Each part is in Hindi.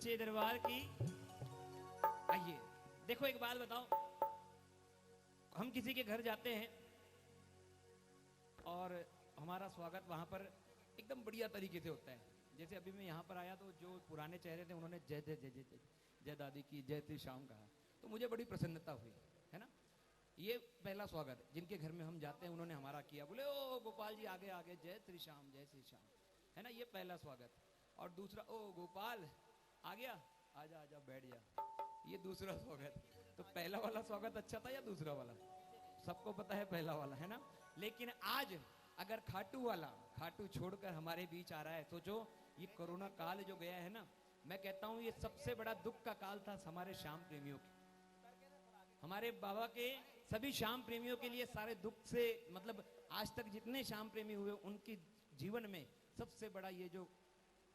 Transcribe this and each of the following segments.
सच्चे दरबार की। आइए देखो एक बात बताओ, हम किसी के घर जाते हैं और हमारा स्वागत वहां पर एकदम बढ़िया तरीके से होता है। जैसे अभी मैं यहाँ पर आया तो जो पुराने चेहरे थे उन्होंने जय जय जय जय जय जय दादी की जय श्री श्याम कहा, तो मुझे बड़ी प्रसन्नता हुई, है ना। ये पहला स्वागत जिनके घर में हम जाते हैं उन्होंने हमारा किया, बोले ओ गोपाल जी आगे आगे जय श्री श्याम, है ना। ये पहला स्वागत। और दूसरा, ओ गोपाल आ गया, आजा आजा बैठ जा, ये दूसरा स्वागत। तो पहला वाला स्वागत अच्छा था या दूसरा वाला? सबको पता है पहला वाला, है ना। लेकिन आज अगर खाटू वाला, खाटू छोड़कर हमारे बीच आ रहा है, सोचो ये कोरोना काल जो गया है ना, मैं कहता हूं ये सबसे बड़ा दुख का काल था हमारे श्याम प्रेमियों के। हमारे बाबा के सभी श्याम प्रेमियों के लिए सारे दुख से, मतलब आज तक जितने श्याम प्रेमी हुए उनके जीवन में सबसे बड़ा ये जो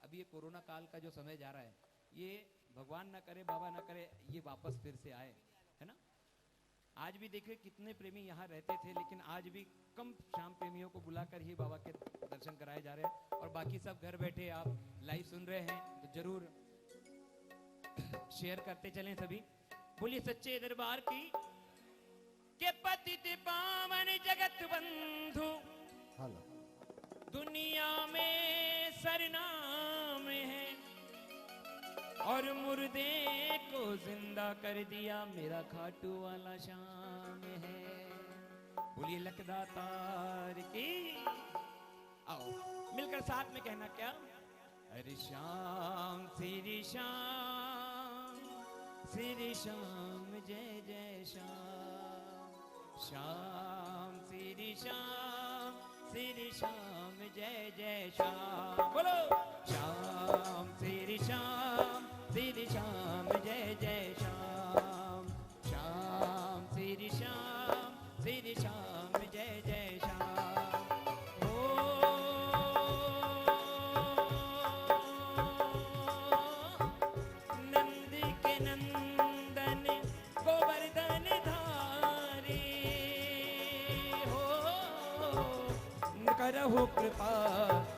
अभी ये कोरोना काल का जो समय जा रहा है, ये भगवान ना करे, बाबा ना करे ये वापस फिर से आए, है ना। आज भी देखिए कितने प्रेमी यहाँ रहते थे, लेकिन आज भी कम श्याम प्रेमियों को बुलाकर ही बाबा के दर्शन कराए जा रहे हैं। और बाकी सब घर बैठे आप लाइव सुन रहे हैं तो जरूर शेयर करते चलें सभी। बोलिए सच्चे दरबार की। के पतित पावन जगत बंधु दुनिया में सरनाम है, और मुर्दे को जिंदा कर दिया मेरा खाटू वाला श्याम है। बोलिए लखदातार की। आओ मिलकर साथ में कहना क्या, अरे श्याम श्री श्याम, श्री श्याम जय जय श्याम, श्याम श्री श्याम, श्री श्याम जय जय श्याम। बोलो श्याम श्री श्याम, श्री श्याम जय जय श्याम, श्याम श्री श्याम, श्री श्याम जय जय श्याम। नंद के नंदन गोवर्धन धारी हो, करहु कृपा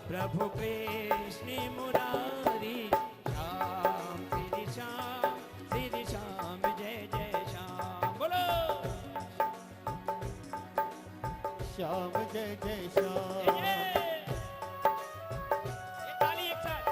प्रभु कृष्ण मुरारी, श्याम श्री श्याम, श्री श्याम जय जय श्याम। बोलो श्याम जय जय श्याम। ताली एक साथ।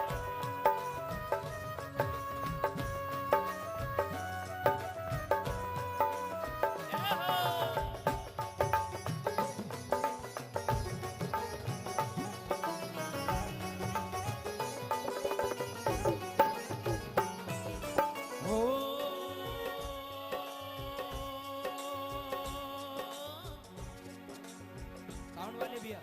साउंड वाले भैया।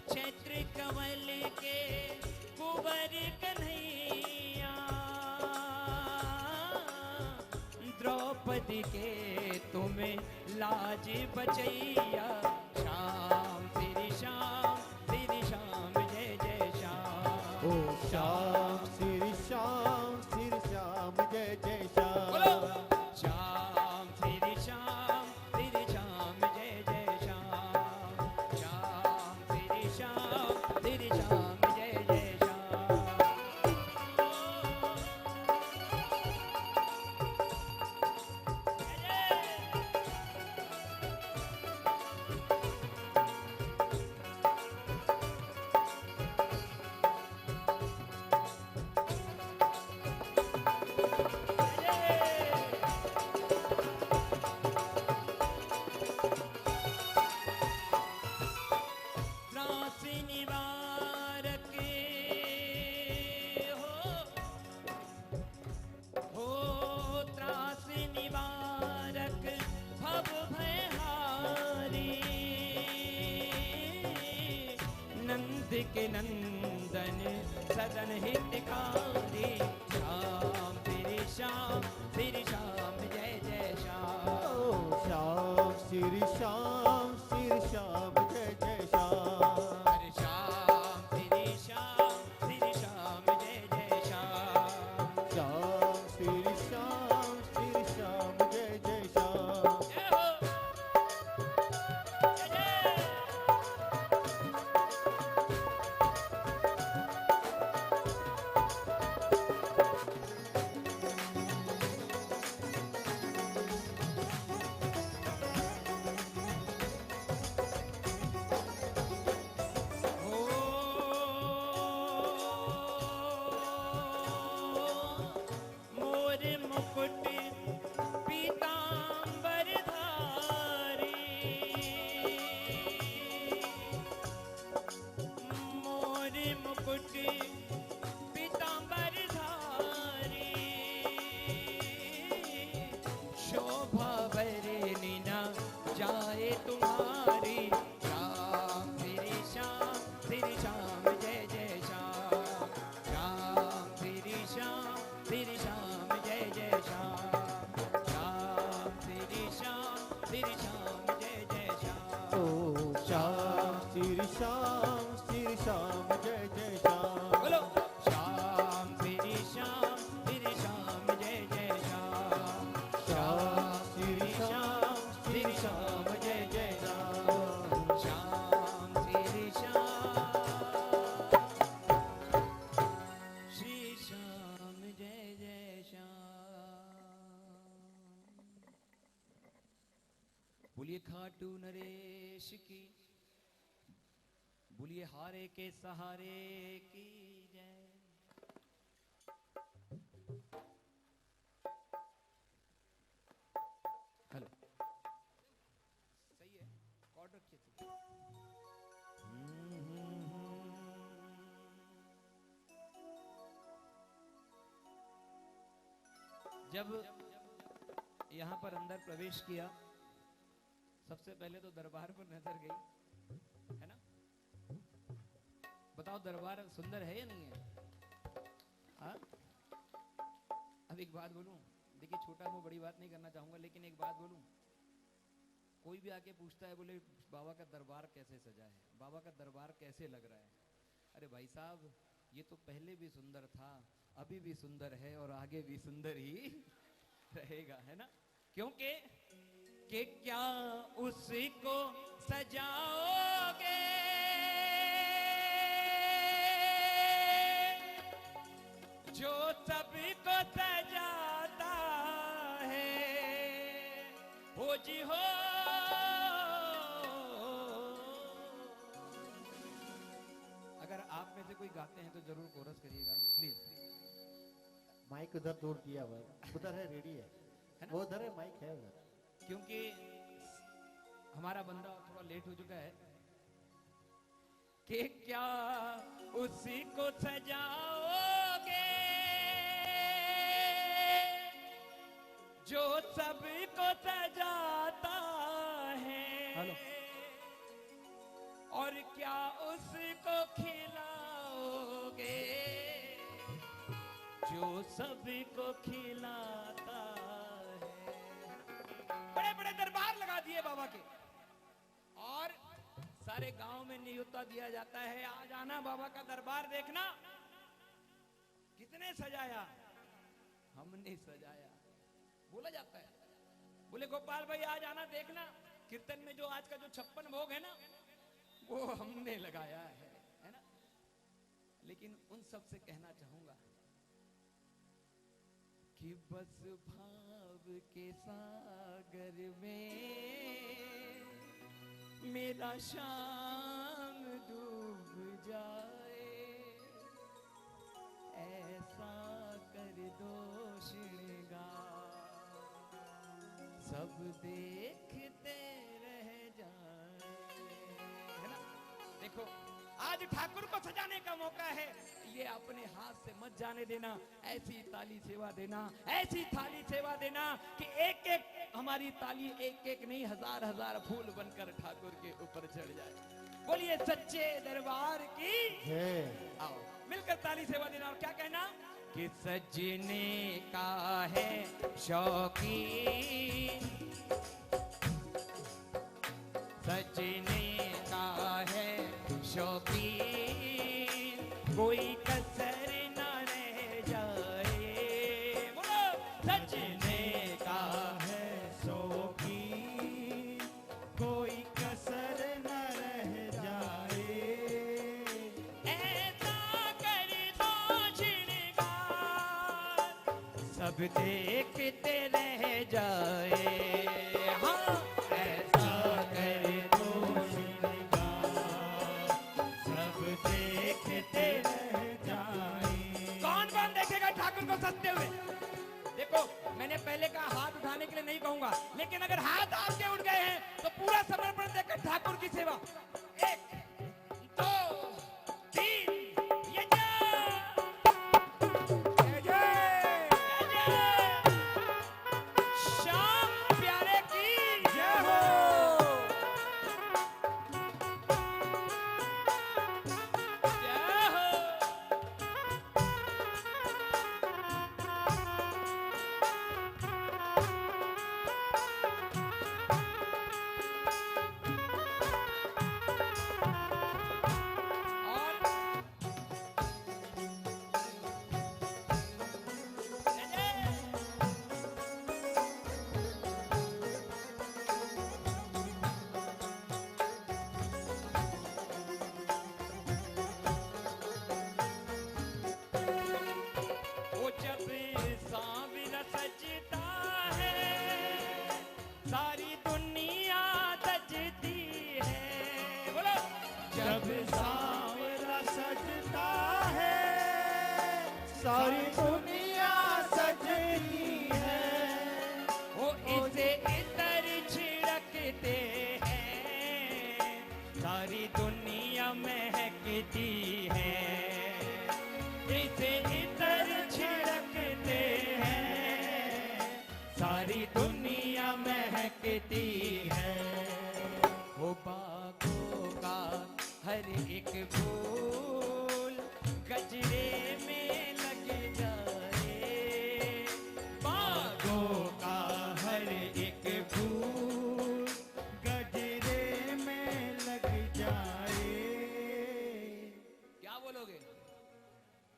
क्षेत्र कमल के कुंवर कन्हैया, द्रौपदी के तुम्हें लाज बचैया, श्याम श्री श्याम, श्री श्याम जय जय श्याम। ओ श्याम श्री श्याम, श्री श्याम जय जय श्याम। बोलो श्याम श्री श्याम, श्री श्याम जय जय श्याम, श्याम श्री श्याम, श्री श्याम जय जय श्याम। त्रास निवारक हो त्रास निवारक भव भयहारी, नंद के नंदन सदन हितकारी, श्याम श्री श्याम, श्री श्याम जय जय श्याम। ओ श्याम श्री श्याम, श्री श्याम जय जय श्याम। हरे श्याम श्री श्याम, श्री श्याम जय जय श्याम, श्याम श्री श्याम, श्री श्याम जय जय श्याम। जय हो जय जय। श्याम जय जय श्याम। बोलो श्याम श्री श्याम जय जय श्याम। श्याम श्री श्याम जय जय श्याम। श्याम श्री श्याम जय जय श्याम। बोलिए खाटू नरेश की, बोलिए हारे के सहारे की जय। हेलो सही है, कॉर्ड रखिए सही। जब यहाँ पर अंदर प्रवेश किया, सबसे पहले तो दरबार पर नजर गई, है ना? बताओ दरबार सुंदर है या नहीं है? हाँ? अब एक बात बोलूं, देखिए छोटा मुंह बड़ी बात नहीं करना चाहूंगा, लेकिन एक बात बोलूं, कोई भी आके पूछता है बोले बाबा का दरबार कैसे सजा है, बाबा का दरबार कैसे लग रहा है? अरे भाई साहब, ये तो पहले भी सुंदर था, अभी भी सुंदर है और आगे भी सुंदर ही रहेगा, है ना? क्योंकि कि क्या उसको सजाओगे जो सबको सजाता है, हो जी हो। अगर आप में से कोई गाते हैं तो जरूर कोरस करिएगा प्लीज। माइक उधर दूर दिया हुआ है, उधर है, रेडी है वो उधर है, माइक है उधर। क्योंकि हमारा बंदा थोड़ा लेट हो चुका है। कि क्या उसी को सजाओगे जो सबको सजाता है। हेलो। और क्या उसको खिलाओगे जो सबको खिलाता है। बड़े बड़े दरबार लगा दिए बाबा के, और सारे गांव में न्योता दिया जाता है, आज आना बाबा का दरबार देखना। किसने सजाया? हमने सजाया। बोला जाता है, बोले गोपाल भाई आज आना देखना, कीर्तन में जो आज का जो 56 भोग है ना, वो हमने लगाया है ना? लेकिन उन सब से कहना चाहूंगा कि बस भाव के सागर में मेरा शाम डूब जाए, ऐसा कर दो श्रृंगार सब देखते रह जाए, है ना? देखो आज ठाकुर को सजाने का मौका है, ये अपने हाथ से मत जाने देना। ऐसी ताली सेवा देना, ऐसी थाली सेवा देना कि एक एक हमारी ताली एक एक नहीं, हजार हजार फूल बनकर ठाकुर के ऊपर चढ़ जाए। बोलिए सच्चे दरबार की जय। आओ मिलकर ताली सेवा देना। और क्या कहना कि सजने का है शौकीन, सजने का है शौकीन, कोई कसर न रह जाए। बोलो सजने का है शौकीन, कोई कसर न रह जाए, ऐसा कर दो श्रृंगार सब देखते रह जाए। हाँ ऐसा कर दो श्रृंगार सब देखते रह जाए। कौन कौन देखेगा ठाकुर को सजते हुए? देखो मैंने पहले कहा हाथ उठाने के लिए नहीं कहूंगा, लेकिन अगर हाथ आपके उठ गए हैं तो पूरा समर्पण देकर ठाकुर की सेवा। 1 2 3 ये जय जय जय श्याम प्यारे की जय हो। जय हो। सारी दुनिया सजती है। वो इसे इतर छिड़कते हैं, सारी दुनिया महकती है। इसे इतर छिड़कते हैं, सारी दुनिया महकती है। वो बागों का हर एक फूल गजरे में लग जाए, बागों का हर एक फूल गजरे में लग जाए। क्या बोलोगे?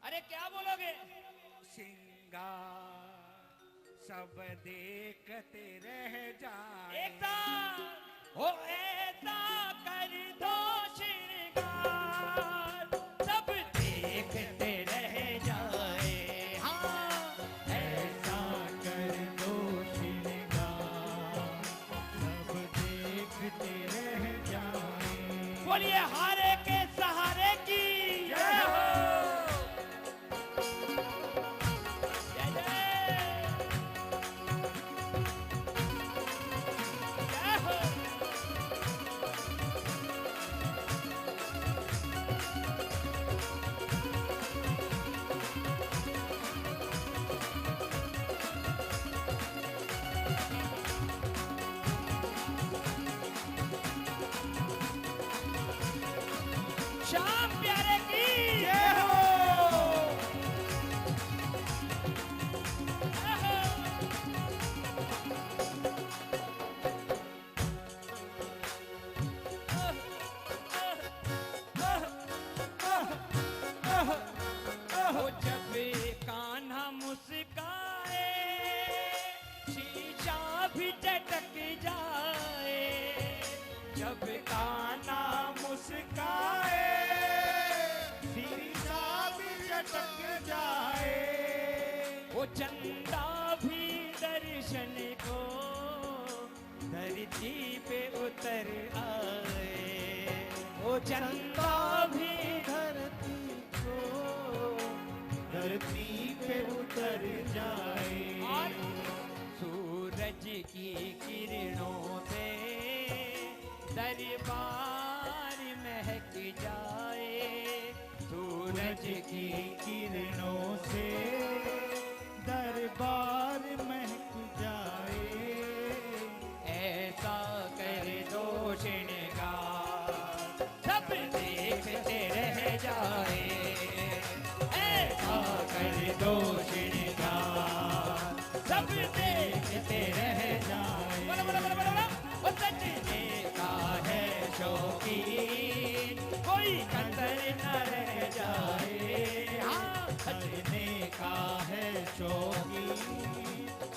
अरे क्या बोलोगे? सिंगार सब देखते रह जाए। एक साथ हो ऐसा कर दो श्रृंगार, सब देखते रह जाए। हाँ, ऐसा कर दो श्रृंगार, सब देखते रह जाए। बोलिए हारे के सहारे की जय हो। जय जय जय हो। श्याम प्यारे की जय हो। जय हो। वो जब कान्हा मुस्काए, शीशा भी झटक जाए। जब कान्हा मुस्काए, शीशा भी झटक जाए। वो चंदा भी दर्शन को धरती पे उतर आए। वो चंदा भी धरती पे उतर जाए। और सूरज की किरणों से दरबार महक जाए। सूरज की किरणों से दरबार महक जाए। ऐसा कर दो श्रृंगार, सब देखते रह जाए। ऐसा कर दो श्रृंगार, सब देखते रह जाए। बोलो बोलो बोलो बोलो बोलो। वो सजने का है शौकीन, कोई कसर न रह जाए। हाँ, सजने का है शौकीन,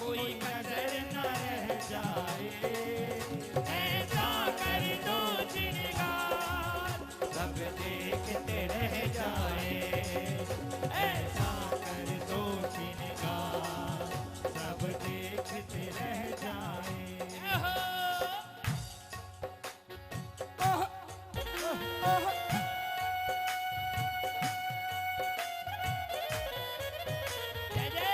कोई कसर न रह जाए। ऐसा कर दो श्रृंगार, सब देखते रह जाए। ऐसा कर दो श्रृंगार, सब देखते रह जाए। जय जय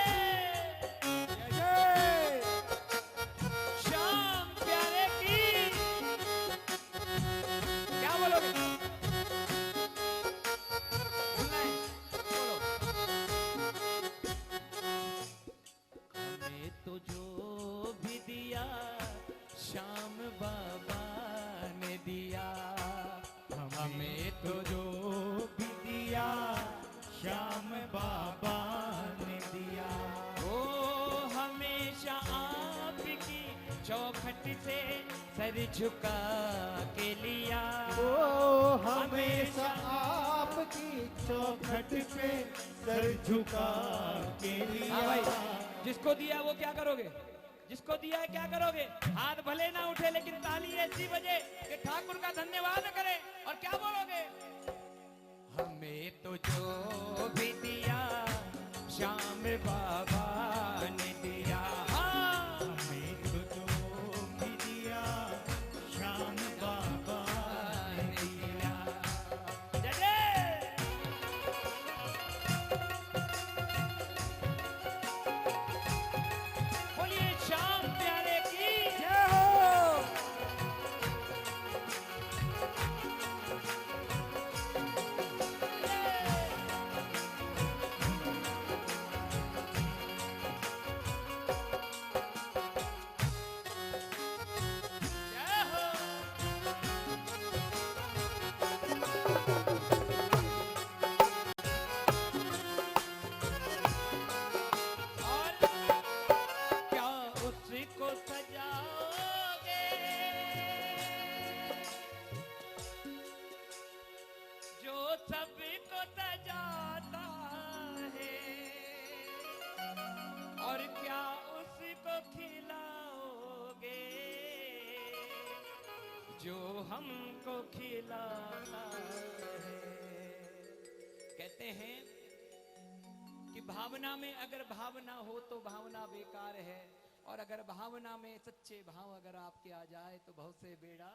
श्याम प्यारे की क्या बोलोगे? बोलना है? बोलो। हमें तो जो भी दिया श्याम बाबा ने दिया। हमें तो जो भी दिया श्याम बाबा ने दिया। वो हमेशा आपकी चौखट से सर झुका के लिया। ओ हमेशा आपकी चौखट पे सर झुका के लिया। हाँ भाई, जिसको दिया वो क्या करोगे? जिसको दिया है क्या करोगे? हाथ भले ना उठे लेकिन ताली ऐसी बजे कि ठाकुर का धन्यवाद करे। और क्या बोलोगे? हमें तो जो भी दिया श्याम बाबा ने दिया। हाँ, हमें तो जो भी दिया श्याम बाबा ने दिया। जय जय और क्या उसको सजाओगे जो सबको सजाता है, और क्या उसको खिलाओगे जो हमको खिलाता है। कहते हैं कि भावना में अगर भावना हो तो भावना बेकार है, और अगर भावना में सच्चे भाव अगर आपके आ जाए तो बहुत से बेड़ा।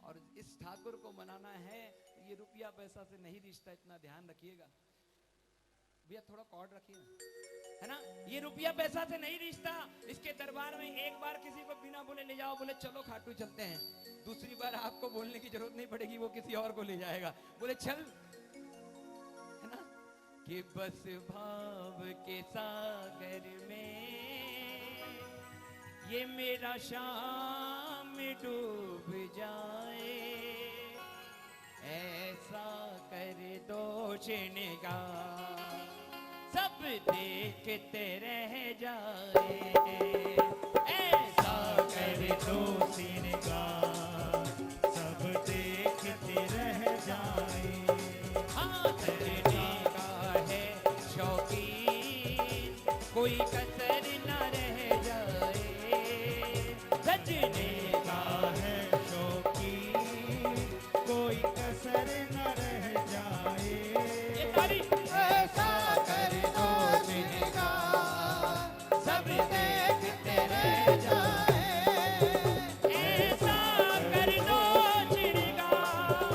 और इस ठाकुर को मनाना है, ये रुपया पैसा से नहीं रिश्ता, इतना ध्यान रखिएगा भैया, थोड़ा कॉर्ड रखिए है ना। ये रुपया पैसा से नहीं रिश्ता। इसके दरबार में एक बार किसी को बिना बोले ले जाओ, बोले चलो खाटू चलते हैं, दूसरी बार आपको बोलने की जरूरत नहीं पड़ेगी, वो किसी और को ले जाएगा, बोले चल, है ना। कि बस भाव के सागर में ये मेरा शाम डूब जाए, ऐसा कर दो श्रृंगार सब देखते रह जाए, ऐसा कर दो श्रृंगार सब देखते रह जाए। हाँ करने का है शौकीन कोई कसर न रह जाए, सजने का है शौकीन कोई कसर न रह जाए। ये ताली ऐसा कर दो श्रृंगार सब देखते रह जाए, ऐसा कर दो श्रृंगार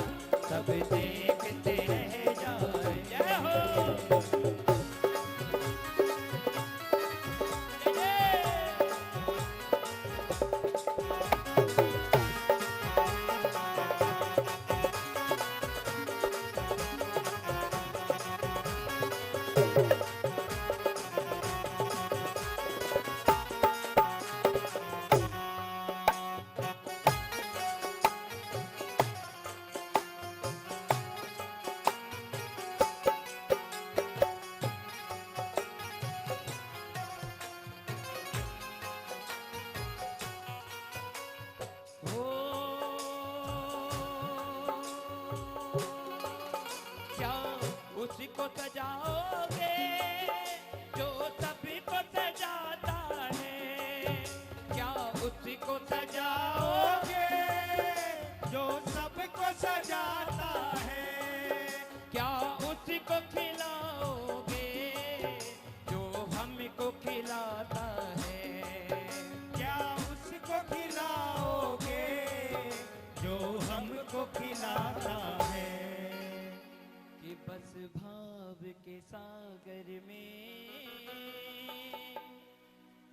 सब देखते रह जाए। जय हो हो क्या उसको सजाओगे जो सबको सजाता है, क्या उसको सजाओगे जो सबको सजाता है, क्या उसको खिलाओगे जो हमको खिलाता है, क्या उसको खिलाओगे जो हमको खिलाता है। कि बस भाव के सागर में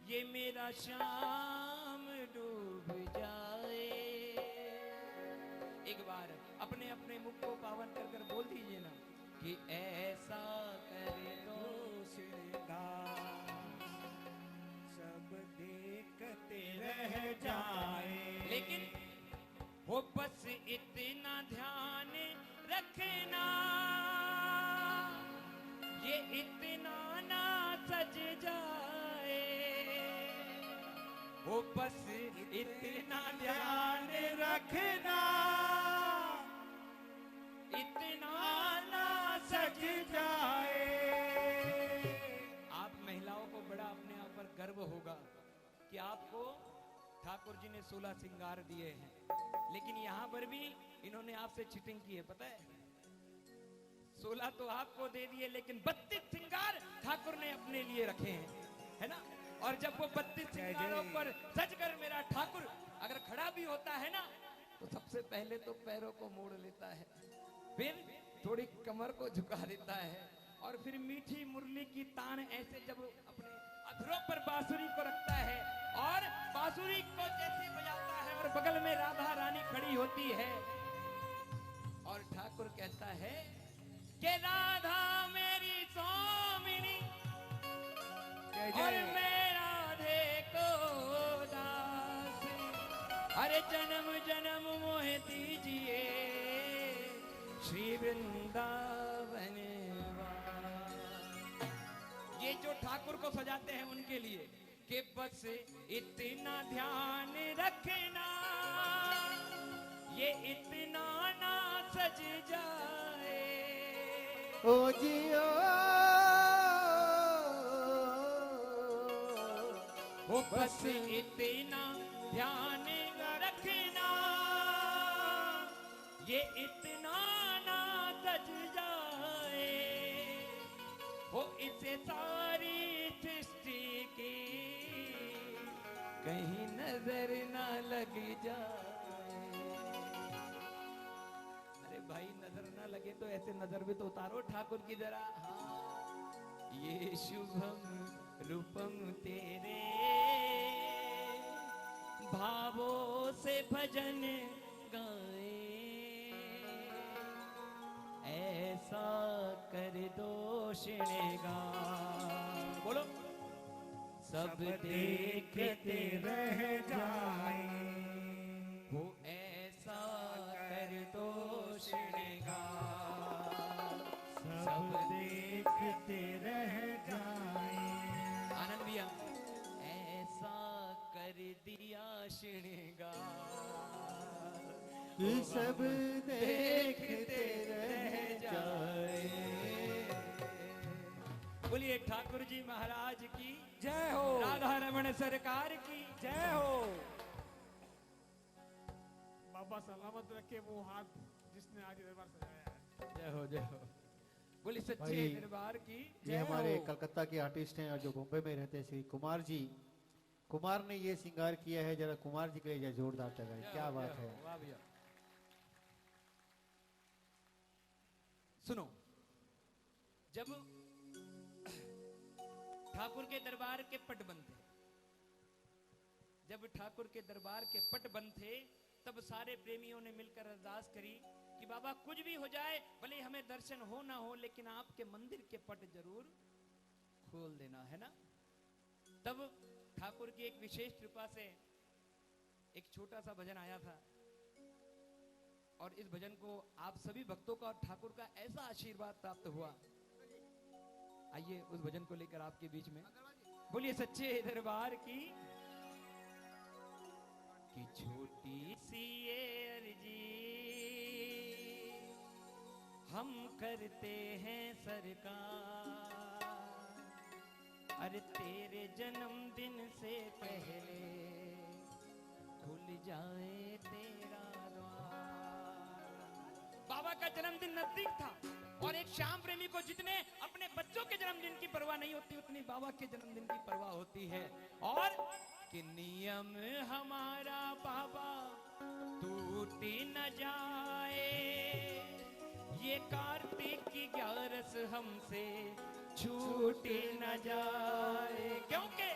ये मेरा शाम डूब जाए। एक बार अपने अपने मुख को पावन कर कर बोल दीजिए ना कि ऐसा कर दो श्रृंगार सब देखते रह जाए। लेकिन हो बस इतना ध्यान रखना ये इतना ना सज जाए, हो बस इतना ध्यान रखना इतना ना सज जाए। आप महिलाओं को बड़ा अपने आप पर गर्व होगा कि आपको ठाकुर जी ने 16 श्रृंगार दिए हैं, लेकिन यहाँ पर भी इन्होंने आपसे चीटिंग की है, पता है। 16 तो आपको दे दिए, लेकिन 32 श्रृंगार ठाकुर ने अपने लिए रखे हैं, है ना। और जब वो 32 श्रृंगारों पर सज कर मेरा ठाकुर अगर खड़ा भी होता है ना, तो सबसे पहले तो पैरों को मोड़ लेता है, फिर थोड़ी कमर को झुका देता है, और फिर मीठी मुरली की तान ऐसे जब अपने अधरों पर बांसुरी को रखता है, और बांसुरी को जैसे बजाता है, और बगल में राधा रानी खड़ी होती है, और ठाकुर कहता है कि राधा मेरी स्वामिनी और मैं राधे को दास, अरे जन्म जन्म मोह दीजिए श्री वृंदावन वास। ये जो ठाकुर को सजाते हैं उनके लिए कि बस इतना ध्यान रखना, ये इतना ना सज जाए। ओ जियो वो बस इतना ध्यान रखना, ये इतना ना सज जाए। वो इसे सारी सृष्टि की कहीं नजर ना लग जाए। अरे भाई नजर ना लगे तो ऐसे नजर भी तो उतारो ठाकुर की जरा। हाँ ये शुभम रूपम तेरे, भावों से भजन गाए। ऐसा कर दो श्रीगान, बोलो सब देखते रह जाए। वो ऐसा कर दो श्रीगान, सब देखते रह जाए। आनंद भैया ऐसा कर दिया श्रृंगार कि सब देखते रह जाए। बोलिए ठाकुर जी महाराज की जय हो, राधा रमण सरकार की जय हो। बाबा सलामत रखे वो हाथ जिसने आज दरबार सजाया है। जय हो जय हो। बोलिए सच्चे भाई, दरबार की ये जय हमारे हो। कलकत्ता के आर्टिस्ट हैं और जो बॉम्बे में रहते हैं श्री कुमार जी। कुमार ने ये श्रृंगार किया है, जरा कुमार जी के लिए जोरदार लगाएं। जय क्या हो, बात जय है। हो, वाह भैया। सुनो, जब ठाकुर के दरबार के पट बंद थे, जब ठाकुर के दरबार के पट बंद थे, तब सारे प्रेमियों ने मिलकर अरदास करी कि बाबा कुछ भी हो जाए, भले हमें दर्शन हो ना हो, लेकिन आपके मंदिर के पट जरूर खोल देना, है ना। तब ठाकुर की एक विशेष कृपा से एक छोटा सा भजन आया था, और इस भजन को आप सभी भक्तों का और ठाकुर का ऐसा आशीर्वाद प्राप्त हुआ। आइए उस भजन को लेकर आपके बीच में बोलिए सच्चे दरबार की कि छोटी सी ये अर्जी हम करते हैं सरकार, अरे तेरे जन्मदिन से पहले खुल जाए तेरा द्वार। बाबा का जन्मदिन नजदीक था, और एक श्याम प्रेमी को जितने अपने बच्चों के जन्मदिन की परवाह नहीं होती, उतनी बाबा के जन्मदिन की परवाह होती है। और कि नियम हमारा बाबा टूट न जाए, ये कार्तिक की 11 हमसे छूट न जाए, क्योंकि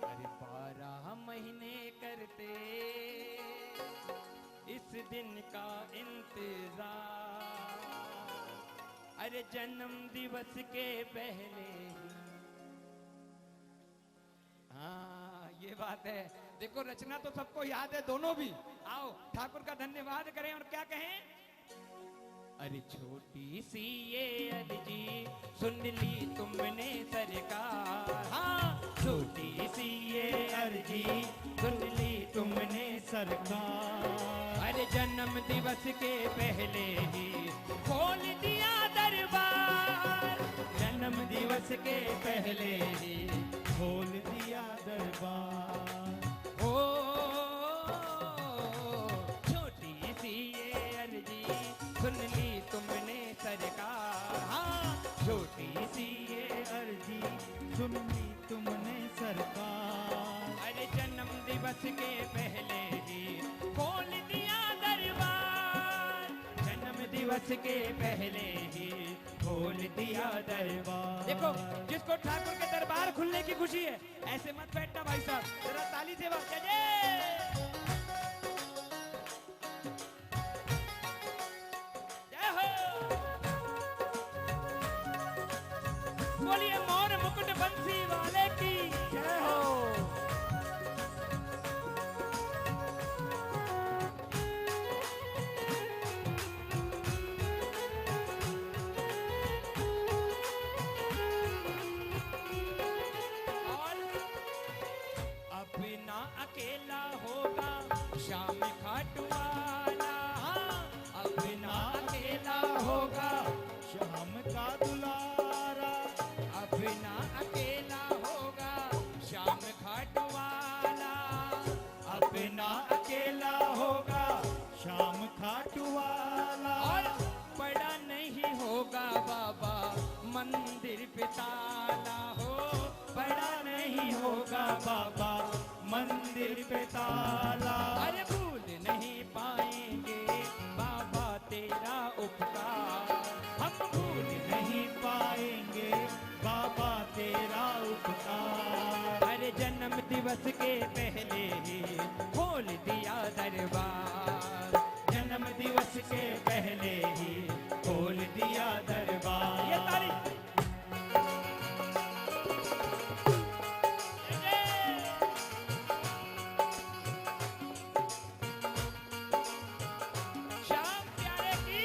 अरे 12 महीने करते इस दिन का इंतजार, अरे जन्म दिवस के पहले ही। हाँ ये बात है। देखो रचना तो सबको याद है, दोनों भी। आओ ठाकुर का धन्यवाद करें और क्या कहें। अरे छोटी सी ये अर्जी सुन ली तुमने सरकार, हाँ छोटी सी ये अर्जी सुन ली तुमने सरकार, अरे जन्म दिवस के पहले ही खोल दिया दरबार, जन्म दिवस के पहले ही खोल दिया दरबार। ओ छोटी सी ये अर्जी सुन ली तुमने सरकार, हाँ छोटी सी ये अर्जी सुन ली तुमने सरकार, अरे जन्म दिवस के पहले ही खोल दिया दरबार, जन्म दिवस के पहले ही खोल दिया दरबार। देखो जिसको ठाकुर के दरबार खुलने की खुशी है, ऐसे मत बैठना भाई साहब, जरा ताली से बात कीजिए। जय हो। बोलिए मोर मुकुट बंसी वाले की जय हो। सिर पे ताला। अरे भूल नहीं पाएंगे बाबा तेरा उपकार, हम भूल नहीं पाएंगे बाबा तेरा उपकार। अरे जन्म दिवस के पहले ही खोल दिया दरबार, जन्म दिवस के पहले ही खोल दिया दरबार। ये तारीफ श्याम प्यारे की।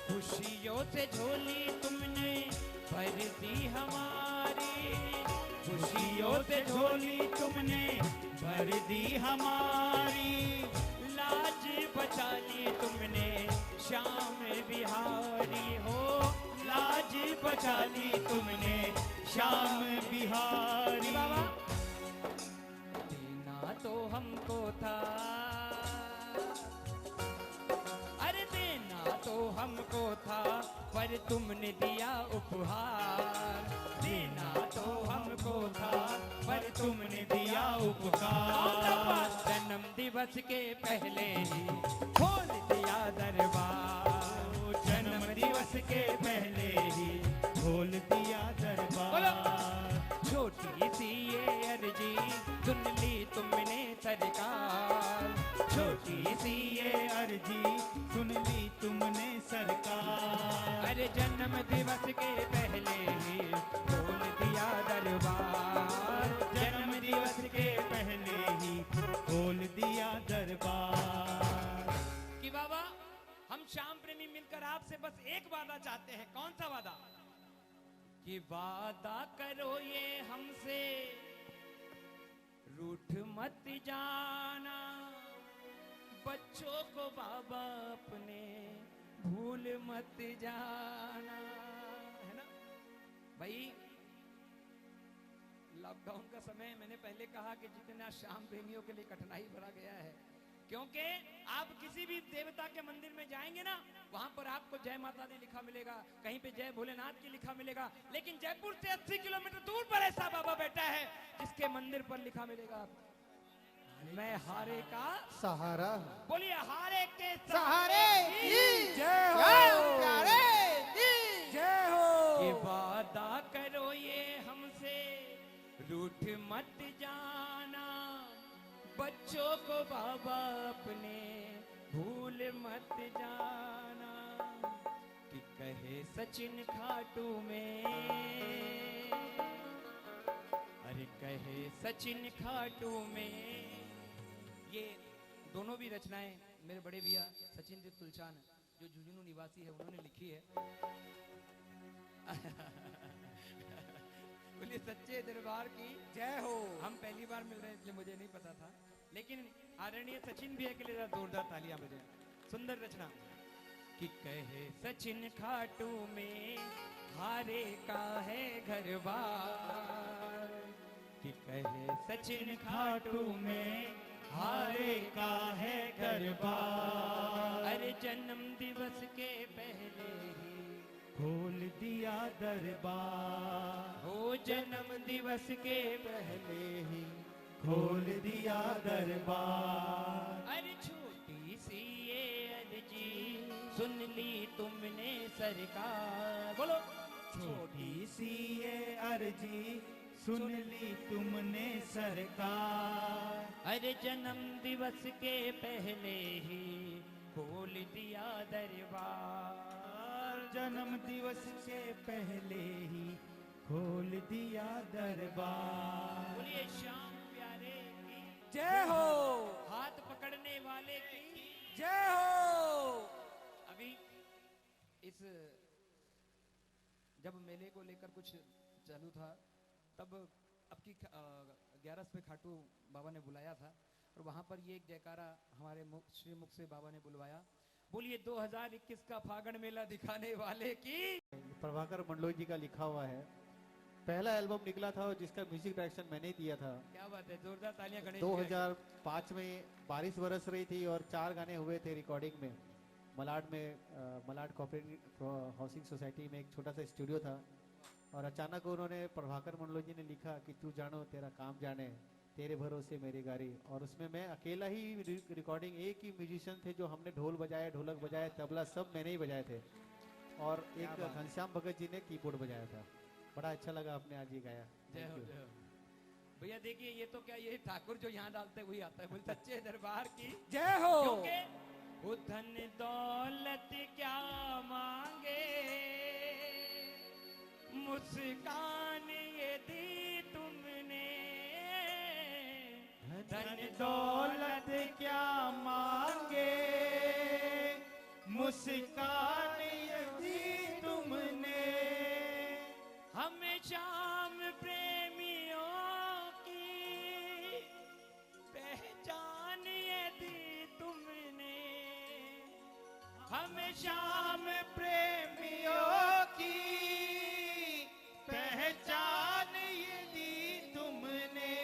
खुशियों से झोली तुमने भर दी हमारी, खुशियों से झोली तुमने भर दी हमारी। लाज बचा ली तुमने श्याम बिहारी हो, लाज बचा ली तुमने श्याम बिहारी। बाबा देना तो हमको था, अरे देना तो हमको था पर तुमने दिया उपहार, देना तो हमको था पर तुमने दिया उपकार। जन्म दिवस के पहले ही खोल दिया दरबार, जन्म दिवस के पहले ही खोल दिया दरबार। छोटी सी ये अर्जी सुन ली तुमने सरकार, छोटी सी ये अर्जी सुन ली तुमने सरकार। अरे जन्म दिवस के पहले ही खोल दिया दरबार, जन्म दिवस के पहले ही खोल दिया दरबार। कि बाबा हम श्याम प्रेमी मिलकर आपसे बस एक वादा चाहते हैं। कौन सा वादा? कि वादा करो ये हमसे रूठ मत जाना, बच्चों को बाबा अपने भूल मत जाना, है ना भाई। लॉकडाउन का समय मैंने पहले कहा कि जितना श्याम प्रेमियों के लिए कठिनाई भरा गया है, क्योंकि आप किसी भी देवता के मंदिर में जाएंगे ना, वहां पर आपको जय माता दी लिखा मिलेगा, कहीं पे जय भोलेनाथ की लिखा मिलेगा, लेकिन जयपुर से 80 किलोमीटर दूर पर ऐसा बाबा बैठा है जिसके मंदिर पर लिखा मिलेगा मैं हारे का सहारा। बोलिए हारे के सहारे की जय हो, श्याम प्यारे की जय हो। कि वादा करो ये हमसे रूठ मत जाना, बच्चों को बाबा अपने भूल मत जाना। कि कहे सचिन खाटू में, अरे कहे सचिन खाटू में। ये दोनों भी रचनाएं मेरे बड़े भैया सचिन देव तुलचान जो झुंझुनू निवासी है उन्होंने लिखी है। बोलिए सच्चे दरबार की जय हो। हम पहली बार मिल रहे हैं इसलिए मुझे नहीं पता था, लेकिन आदरणीय सचिन भैया के लिए जोरदार तालियां बजाएं। सुंदर रचना। कि कहे सचिन खाटू में हारे का है घर बार, कि कहे सचिन खाटू में हारे का है दरबार। अरे जन्म दिवस के पहले ही खोल दिया दरबार। हो जन्म दिवस के पहले ही खोल दिया दरबार। अरे छोटी सी ये अर्जी सुन ली तुमने सरकार। बोलो छोटी सी ये अर्जी सुन ली तुमने सरकार। अरे जन्म दिवस के पहले ही खोल दिया दरबार। जन्म दिवस के पहले ही खोल दिया दरबार। बोलिए श्याम प्यारे की जय हो, हाथ पकड़ने वाले की जय हो। अभी इस जब मेले को लेकर कुछ चालू था तब आपकी 11 पे खाटू बाबा ने बुलाया था और वहाँ पर ये एक जयकारा हमारे श्री मुख से बाबा ने बुलवाया, बोलिए 2021 का फागण मेला दिखाने वाले की। प्रभाकर मंडलोई जी का लिखा हुआ है, पहला एल्बम निकला था और जिसका म्यूजिक डायरेक्शन मैंने ही दिया था। क्या बात है, जोरदार तालियां गणेश जी के लिए। 2005 में बारिश बरस रही थी और 4 गाने हुए थे रिकॉर्डिंग में। मलाड में मलाड कोऑपरेटिव हाउसिंग सोसाइटी में एक छोटा सा स्टूडियो था और अचानक उन्होंने प्रभाकर मंडलोई जी ने लिखा कि तू जानो तेरा काम जाने, तेरे भरोसे मेरी गाड़ी। और उसमें मैं अकेला ही रिकॉर्डिंग, एक ही म्यूजिशियन थे जो हमने ढोल बजाया, ढोलक बजाया, तबला सब मैंने ही बजाए थे और एक घनश्याम भगत जी ने कीबोर्ड बजाया था। बड़ा अच्छा लगा, आपने आज ये गाया। जय हो जय हो। भैया देखिए ये तो क्या, ये ठाकुर जो यहाँ डालते हुए आता है, बोले सच्चे दरबार की जय हो। क्योंकि वो धन दौलत क्या मांगे, मुस्कान ये दी तुमने। धन दौलत क्या मांगे, मुस्कान ये दी तुमने। हमें शाम प्रेमियों की पहचान ये दी तुमने। हमें शाम प्रेमियों की पहचान ये दी तुमने।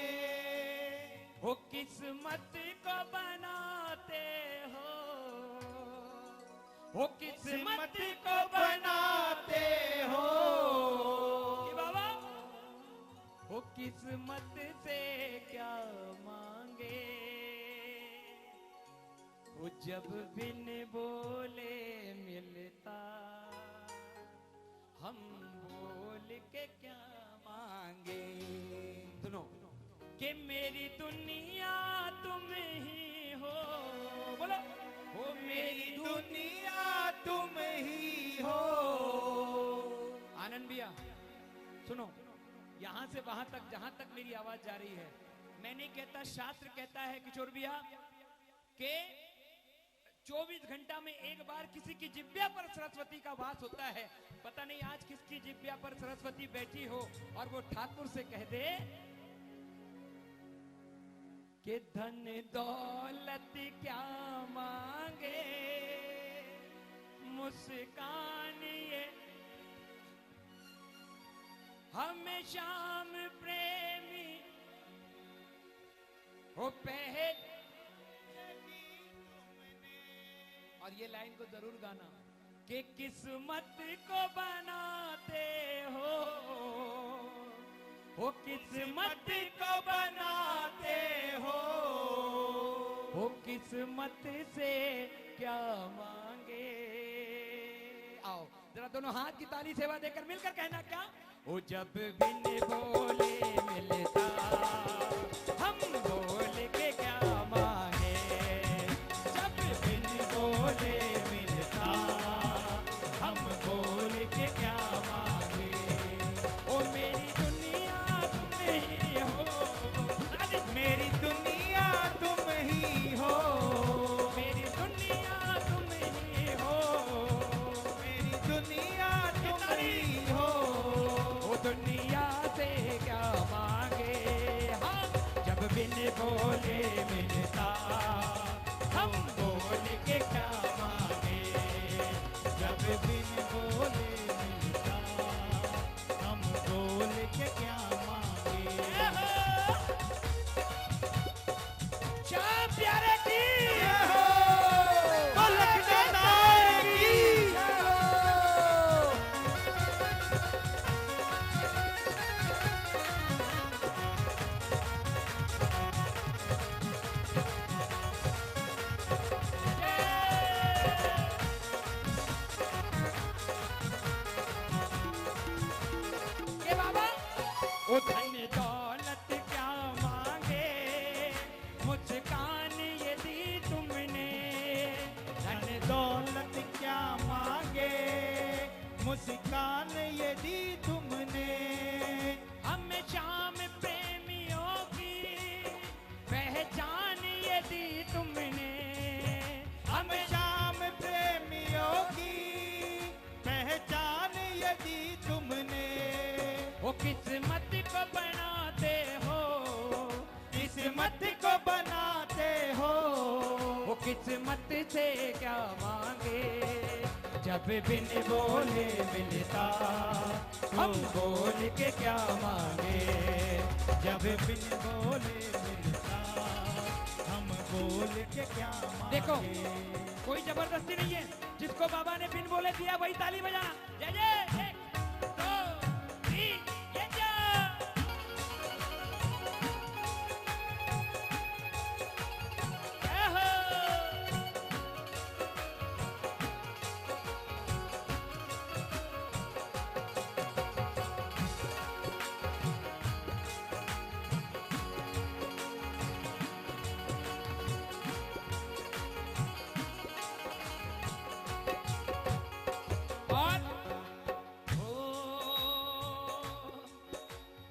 हो किस्मत को बनाते हो किस्मत को बनाते हो। कि बाबा हो किस्मत से क्या मांगे, वो जब बिन बोले मिलता, हम बोल के क्या मांगे। सुनो कि मेरी दुनिया तुम ही हो, बोलो हो मेरी दुनिया तुम ही हो। आनंद भैया सुनो, यहाँ से वहां तक जहां तक मेरी आवाज जा रही है, मैं नहीं कहता, शास्त्र कहता है किशोर भैया के 24 घंटा में एक बार किसी की जिब्या पर सरस्वती का वास होता है। पता नहीं आज किसकी जिब्या पर सरस्वती बैठी हो और वो ठाकुर से कह दे कि धन दौलत क्या मांगे, मुस्कान ये हमें शाम प्रेमी हो पहले। और ये लाइन को जरूर गाना कि किस्मत को बनाते हो किस्मत को बनाते हो किस्मत से क्या मांगे। आओ जरा दोनों हाथ की ताली सेवा देकर मिलकर कहना क्या, ओ जब बिन बोले मिलता, हम बोल के क्या मांगे। जब बिन बोले मिलता, हम बोल के क्या मांगे। ओ मेरी दुनिया तुम ही हो, मेरी दुनिया तुम ही हो। मेरी दुनिया तुम ही हो। मेरी दुनिया तुम ही हो। ओ दुनिया से क्या मांगे, हाँ जब बिन बोले मिलता, हम बोल के क्या मांगे। जब बिन बोले मिलता, हम बोल के क्या मांगे। श्याम प्यारे की के बाबा। ओ धन दौलत क्या मांगे, मुस्कान ये दी तुमने। धन दौलत क्या मांगे, मुस्कान ये दी तुमने। हमें शाम प्रेमियों की पहचान ये दी तुमने। हम शाम प्रेमियों की पहचान ये दी तुमने। वो किस्मत को हमसे क्या मांगे, जब बिन बोले मिलता हम बोल के क्या मांगे, जब बिन बोले मिलता हम बोल के क्या मांगे। देखो कोई जबरदस्ती नहीं है, जिसको बाबा ने बिन बोले दिया वही ताली बजाना। जय जय। 1 2 3 जय जय। जय हो। और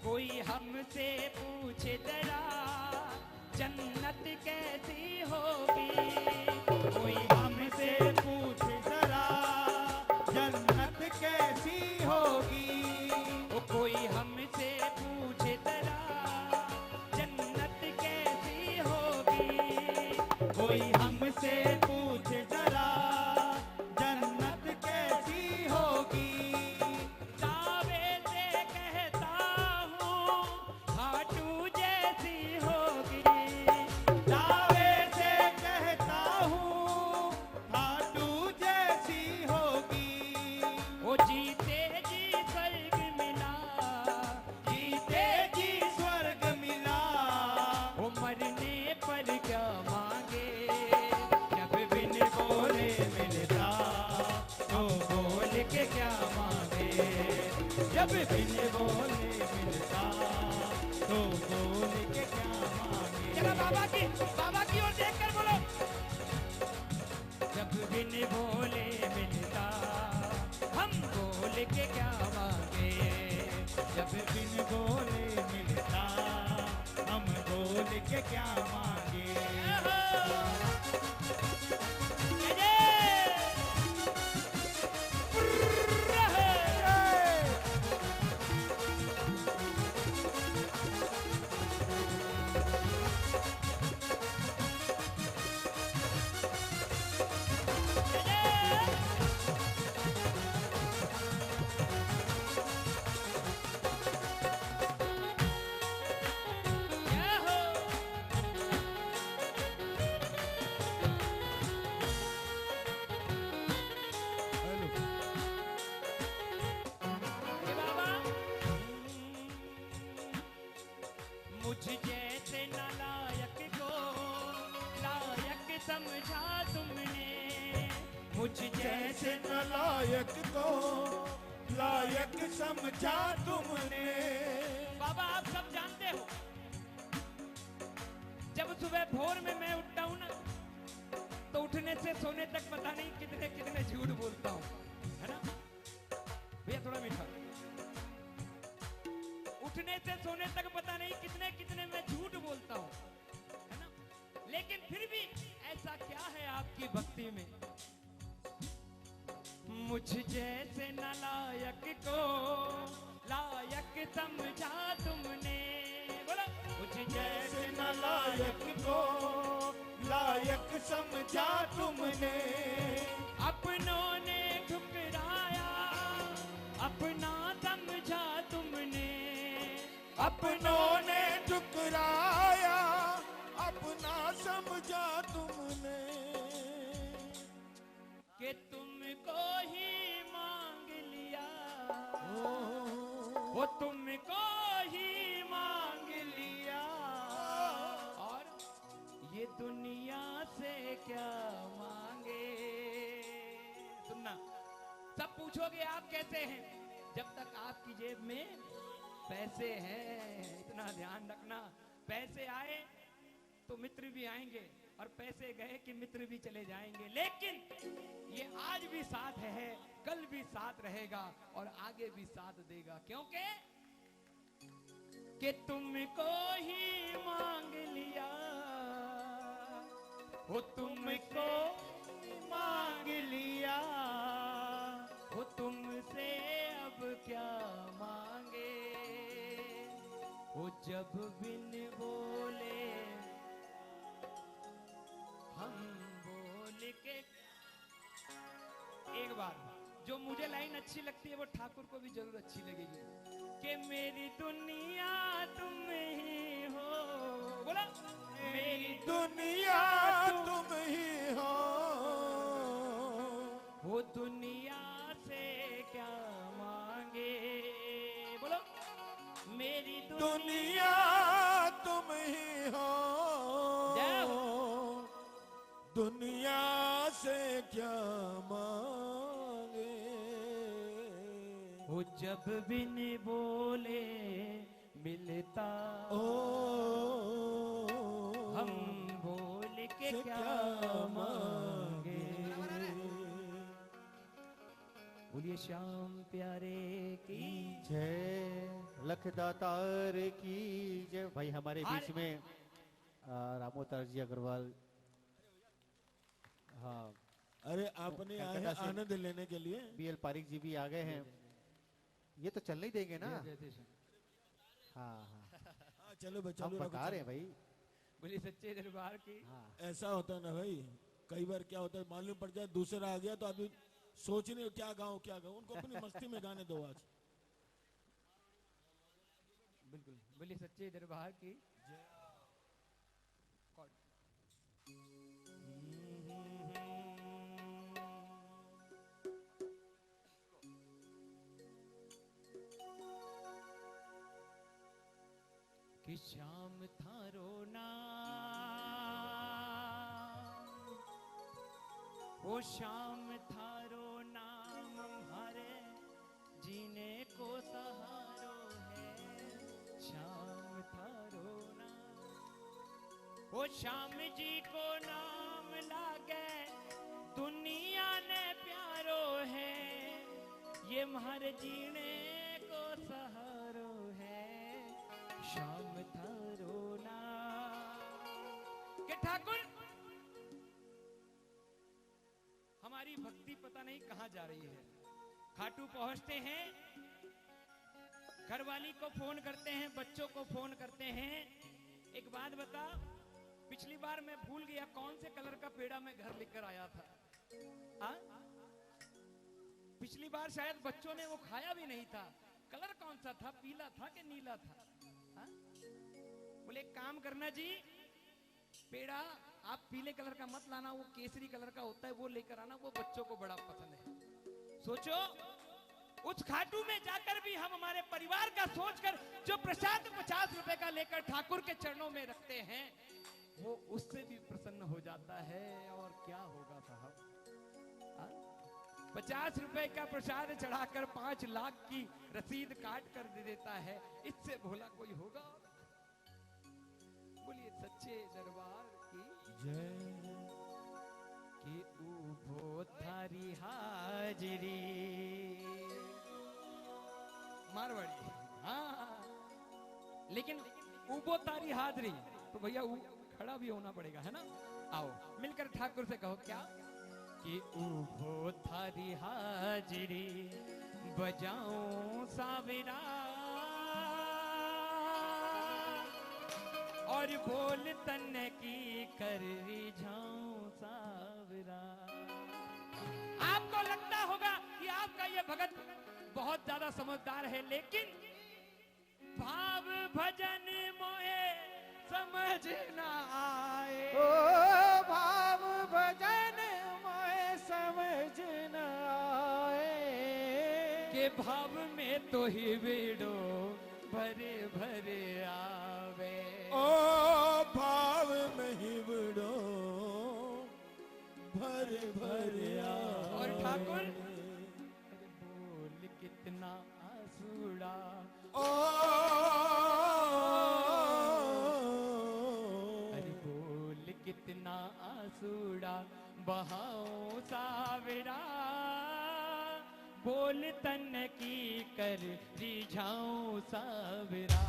कोई हमसे पूछे जरा जन्नत कैसी होगी, कोई हमसे पूछे जरा जन्नत कैसी होगी, ओ कोई हमसे पूछे जरा जन्नत कैसी होगी, कोई हमसे पूछे जरा जन्नत कैसी होगी। दावे से कहता हूँ खाटू जैसी होगी, दावे से कहता हूँ खाटू जैसी होगी, ओ जीते जी स्वर्ग मिला, जीते जी स्वर्ग मिला, ओ मरने पर क्या मांगे, जब बिन बोले मिलता तो बोल के क्या मांगे, जब बिन बोले मिलता तो बोल के क्या मांगे। जरा बाबा की ओर देखकर बोलो। जब बिन बोले मिलता हम बोल के क्या मांगे, जब बिन बोले मिलता हम बोल के क्या मांगे। जय जय। जय हो। हे बाबा, मुझ जैसे नालायक को लायक समझा तुमने, मुझ जैसे नालायक को लायक समझा तुमने। बाबा आप सब जानते हो, जब सुबह भोर में मैं उठता हूँ ना, तो उठने से सोने तक पता नहीं कितने कितने झूठ बोलता हूँ, है ना भैया? थोड़ा मीठा। उठने से सोने तक पता नहीं कितने कितने मैं झूठ बोलता हूँ, है ना? लेकिन फिर भी ऐसा क्या है आपकी भक्ति में, मुझ जैसे नालायक को लायक समझा तुमने, बोलो। मुझ जैसे नालायक को लायक समझा तुमने। अपनों ने ठुकराया अपना समझा तुमने, अपनों ने ठुकराया अपना समझा तुमने। कि तुमको ही मांग लिया, वो तुमको ही मांग लिया, और ये दुनिया से क्या मांगे। सुनना, सब पूछोगे आप कैसे हैं, जब तक आपकी जेब में पैसे हैं। इतना ध्यान रखना, पैसे आए तो मित्र भी आएंगे, और पैसे गए कि मित्र भी चले जाएंगे, लेकिन ये आज भी साथ है, कल भी साथ रहेगा, और आगे भी साथ देगा, क्योंकि कि तुमको ही मांग लिया, वो तुमको मांग लिया, वो तुमसे अब क्या मांगे, वो जब बिन बोले हम बोल के दरबार। जो मुझे लाइन अच्छी लगती है वो ठाकुर को भी जरूर अच्छी लगेगी कि मेरी दुनिया तुम ही हो। बोला मेरी दुनिया तुम ही हो, वो दुनिया से क्या मांगे। बोलो मेरी दुनिया तुम ही हो, जय हो। दुनिया से क्या मांगे। वो जब बिन बोले मिलता ओ हम बोल के से क्या मांगे। बोलिए श्याम प्यारे की जय, लखदातार की जय। भाई हमारे बीच में रामोतार जी अग्रवाल, हाँ अरे आपने आए हैं आनंद लेने के लिए। BL पारिक जी भी आ गए हैं। ये तो चल नहीं देंगे ना। हाँ हाँ हाँ चलो बच्चों, हम बता रहे हैं भाई। बोलिए सच्चे दरबार की। हाँ ऐसा होता है ना भाई, कई बार क्या होता है मालूम पड़ जाए दूसरा आ गया तो अभी सोच नहीं क्या गाऊं क्या गाऊं, उनको अपनी मस्ती में गाने दो आज। बिल्कुल बोलिए सच्चे दरबार की। कि श्याम थारो नाम, वो श्याम थारो नाम हमारे जीने को सहारो है। श्याम थारो नाम, वो श्याम जी को नाम लागे दुनिया ने प्यारो है। ये हमारे जीने को सहारो है। श्याम थारो नाम। के ठाकुर हमारी भक्ति पता नहीं कहां जा रही है। खाटू पहुंचते हैं, घरवाली को फोन करते हैं, बच्चों को फोन करते हैं। एक बात बता, पिछली बार मैं भूल गया कौन से कलर का पेड़ा मैं घर लेकर आया था। आ? पिछली बार शायद बच्चों ने वो खाया भी नहीं था। कलर कौन सा था, पीला था कि नीला था? हा? बोले एक काम करना जी, पेड़ा आप पीले कलर का मत लाना, वो केसरी कलर का होता है वो लेकर आना, वो बच्चों को बड़ा पसंद है। सोचो उस खाटू में जाकर भी हम हमारे परिवार का सोचकर जो प्रसाद 50 रुपए का लेकर ठाकुर के चरणों में रखते हैं, वो उससे भी प्रसन्न हो जाता है। और क्या होगा साहब, 50 रुपए का प्रसाद चढ़ाकर 5 लाख की रसीद काट कर दे देता है, इससे भोला कोई होगा? बोलिए सच्चे दरबार की जय। कि उभो थारी हाजरी मारवाड़ी। हाँ लेकिन उभो तारी हाजरी तो भैया खड़ा भी होना पड़ेगा, है ना? आओ मिलकर ठाकुर से कहो क्या कि उभो थारी हाजरी बजाऊं साविरा और बोल तन की कर रिझाऊं साविरा। आपको लगता होगा कि आपका ये भगत बहुत ज्यादा समझदार है, लेकिन भाव भजन मोहे समझ ना आए। ओ भाव भजन मोए समझ न आए। के भाव में तो ही बेड़ो भरे भरे आवे। ओ भाव में ही बड़ो भर भर और ठाकुर बोल कितना आसूड़ा। अरे बोल कितना आसूड़ा बहाओ साविरा। बोल तन की कर रिझाऊं साविरा।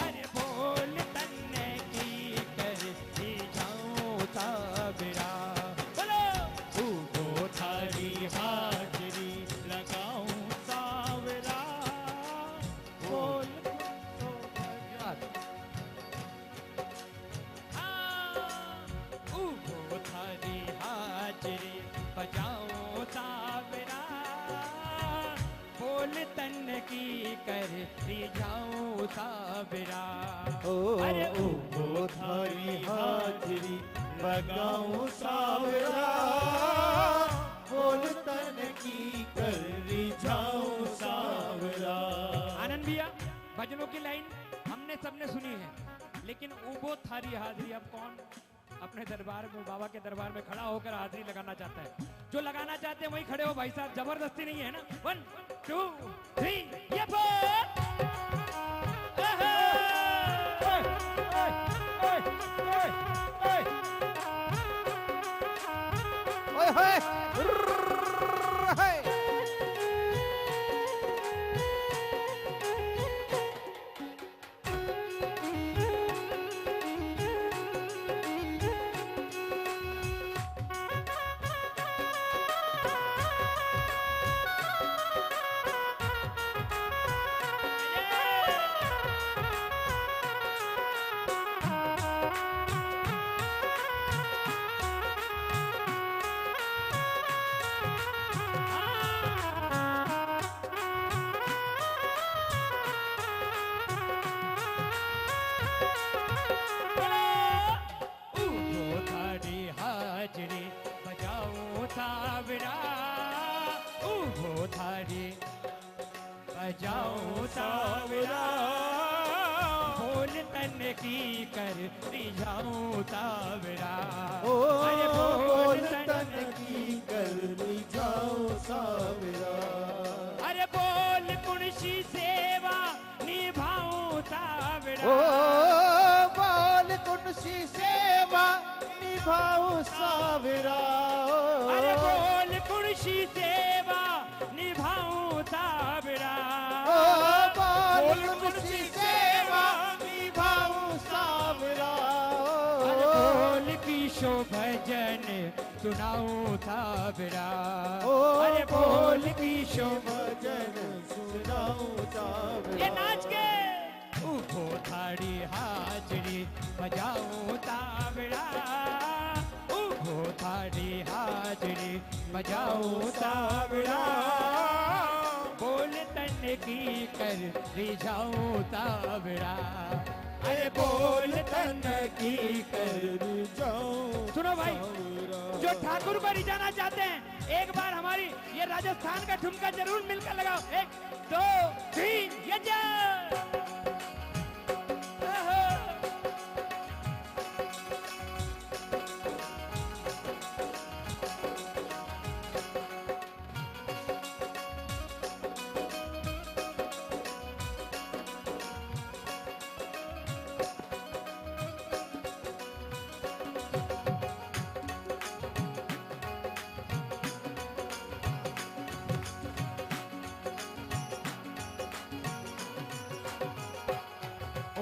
अरे बोल तन की कर रिझाऊं साविरा। बोलो उभो थारी हाजरी लगाऊं साविरा। बोल तो उभो थारी हाजरी बजाऊं साविरा। रिझाऊं सावरा। अरे उभो थारी हाजरी बगाऊं सावरा, बोल तन की कर रिझाऊं सावरा। आनंद भैया, भजनों की लाइन हमने सबने सुनी है, लेकिन उबो थारी हाजरी अब कौन अपने दरबार में, बाबा के दरबार में खड़ा होकर हाजरी लगाना चाहता है? जो लगाना चाहते हैं वही खड़े हो भाई साहब, जबरदस्ती नहीं है ना। 1 2 3 ये बजाऊं सावरा, बोल तन की कर रिझाऊं सावरा। अरे बोल तन की कर रिझाऊं सावरा। अरे बोल मुंशी सेवा निभाऊं सावरा। बोल मुंशी सेवा निभाऊं सावरा। अरे बोल मुंशी सेवा निभाऊं सावरा। बोल मुंशी सेवा निभाऊं सावरा। अरे बोल किशो भजन सुनाऊं सावरा। अरे बोल किशो भजन सुनाऊं सावरा। ये नाच के उठो थारी हाजरी बजाऊं सावरा। उठो थारी हाजरी बजाऊं सावरा, बोल तन की कर रिझाऊं सावरा। अरे बोल तन की कर रिझाऊं। सुनो भाई, जो ठाकुर को रिझाना चाहते हैं, एक बार हमारी ये राजस्थान का ठुमका जरूर मिलकर लगाओ। 1 2 3 ये जा।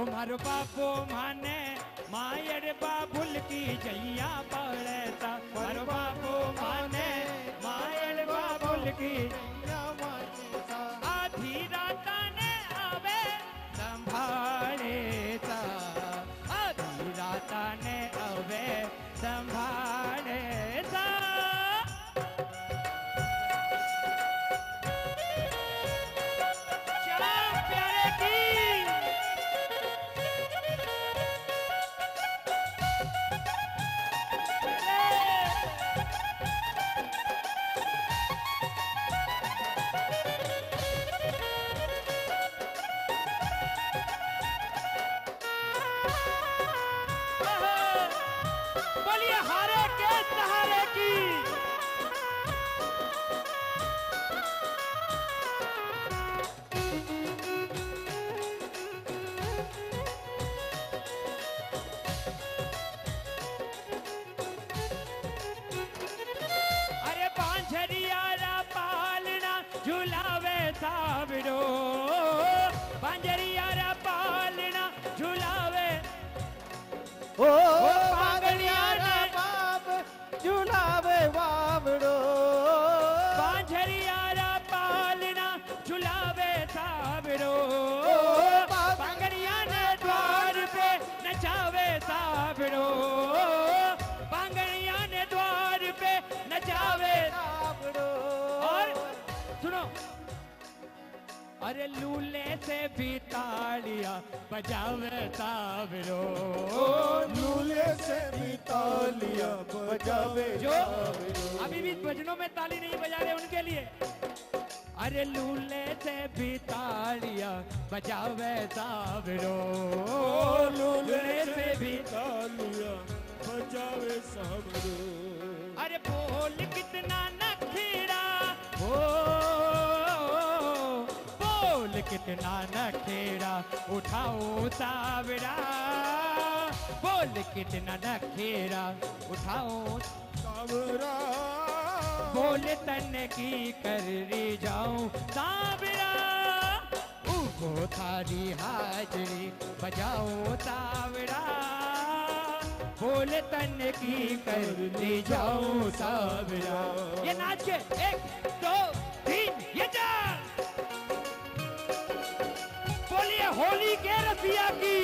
मारो बापो माने मायर बाबुल की जैया पड़ता। मारो बापो माने मायर बाबुल की आधी रात ने आवे संभाले सा। आधी रात ने आवे संभाले सा। श्याम प्यारे की सावरो पंजरिया रा पालना झुलावे। ओ पागलिया रा बाप झुलावे वावड़ो। पंजरिया रा पालना झुलावे सावरो। पागलिया ने द्वार पे नचावे सावरो। पागलिया ने द्वार पे नचावे सावरो। और सुनो, अरे लूले से भी तालियां बजावे सावरो, लूले से भी तालियां बजावे जो सावरो। अभी भी भजनों में ताली नहीं बजा रहे उनके लिए। अरे लूले से भी तालियां बजावे सावरो, लूले से भी तालियां बजावे सावरो। अरे बोल कितना नखरा हो, बोल कितना नखरा उठाओ सावरा, बोल कितना नखरा उठाओ सावरा। बोल तन की कर री जाऊं सावरा, उगो थारी हाजरी बजाओ सावरा, बोल तन की कर ली जाऊं सावरा। ये नाच के 1 2 3 ये जा, बोलिए होली के रसिया की।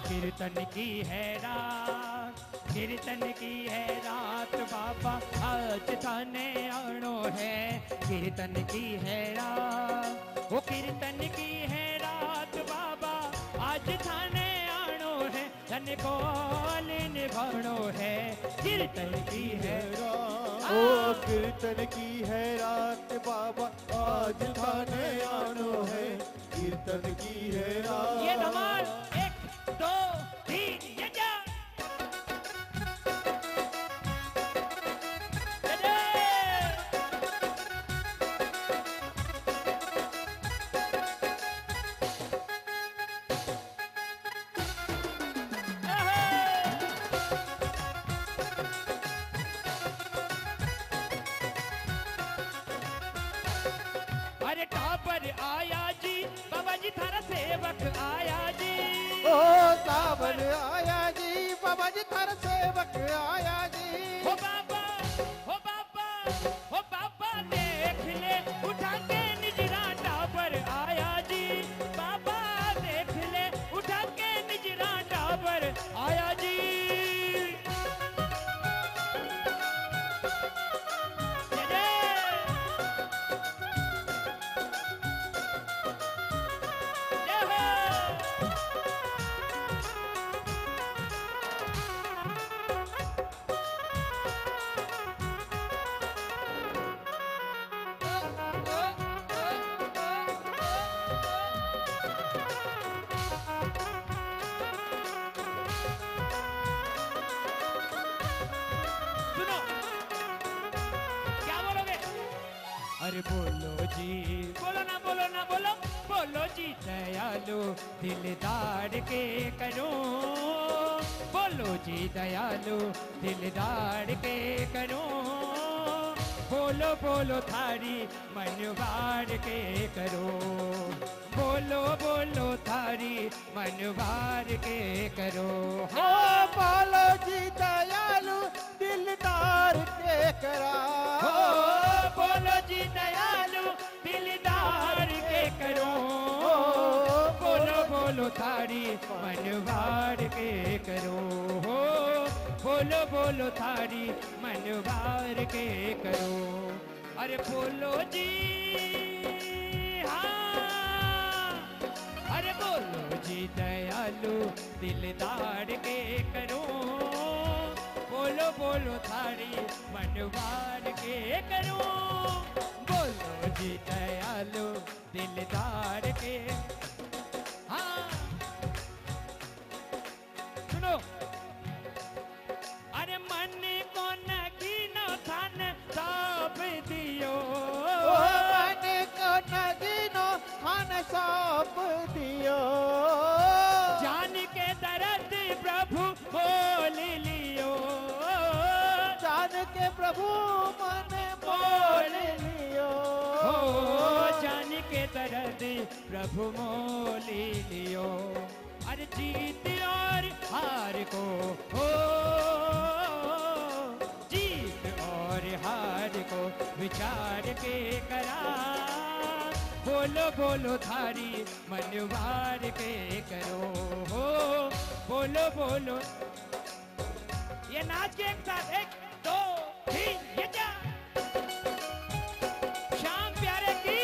कीर्तन की है रात, कीर्तन की है रात बाबा आज थाने आनो है, कीर्तन की है रात, वो कीर्तन की है रात बाबा आज थाने आनो है, धन कौल निभानो है, कीर्तन की है रात, ओ कीर्तन की है रात बाबा आज थाने आनो है, कीर्तन की है रात। ये धमाल 1 2 3 ये जा। अरे टापर आया जी, बाबा जी थारा सेवक आया जी, ओ सावन आया जी, बाबा जी थारा सेवक आया जी। हो बाबा हो बाबा हो बाबा देख ले उठा के निजरा टापर आया जी, बाबा देख ले उठा के निजरा टापर आया जी। जय जय हो। सुनो क्या बोलोगे? अरे बोलो जी, बोलो ना बोलो ना बोलो, बोलो जी दयालु दिलदार के करो, बोलो जी दयालु दिलदार के करो, बोलो बोलो थारी मनवार के करो, बोलो बोलो थारी मनवार के करो। ओ बोलो जी दयालु दिलदार के करा, हो बोलो जी दयालु दिलदार के करो, बोलो बोलो थारी मनवार के करो, हो बोलो बोलो थारी मनवार के करो। अरे बोलो जी हाँ, अरे बोलो जी दयालु दिलदार के करो, बोलो बोलो थारी मनवार के करो, बोलो जी दयालु दिलदार के। हाँ सुनो, अरे मन को नगीनो थान साप दियो, ओ मन को नगीनो थान सौंप दियो, जान के दर्द प्रभु बोल लियो, जान के प्रभु मन बोल लियो, ओ जान के दर्द प्रभु मोल लियो। अरे जीत और हार को हो, जीत और हार को विचार के करा, बोलो बोलो थारी मनवार के करो हो, बोलो बोलो। ये नाच के एक साथ 1 2 3 ये क्या श्याम प्यारे की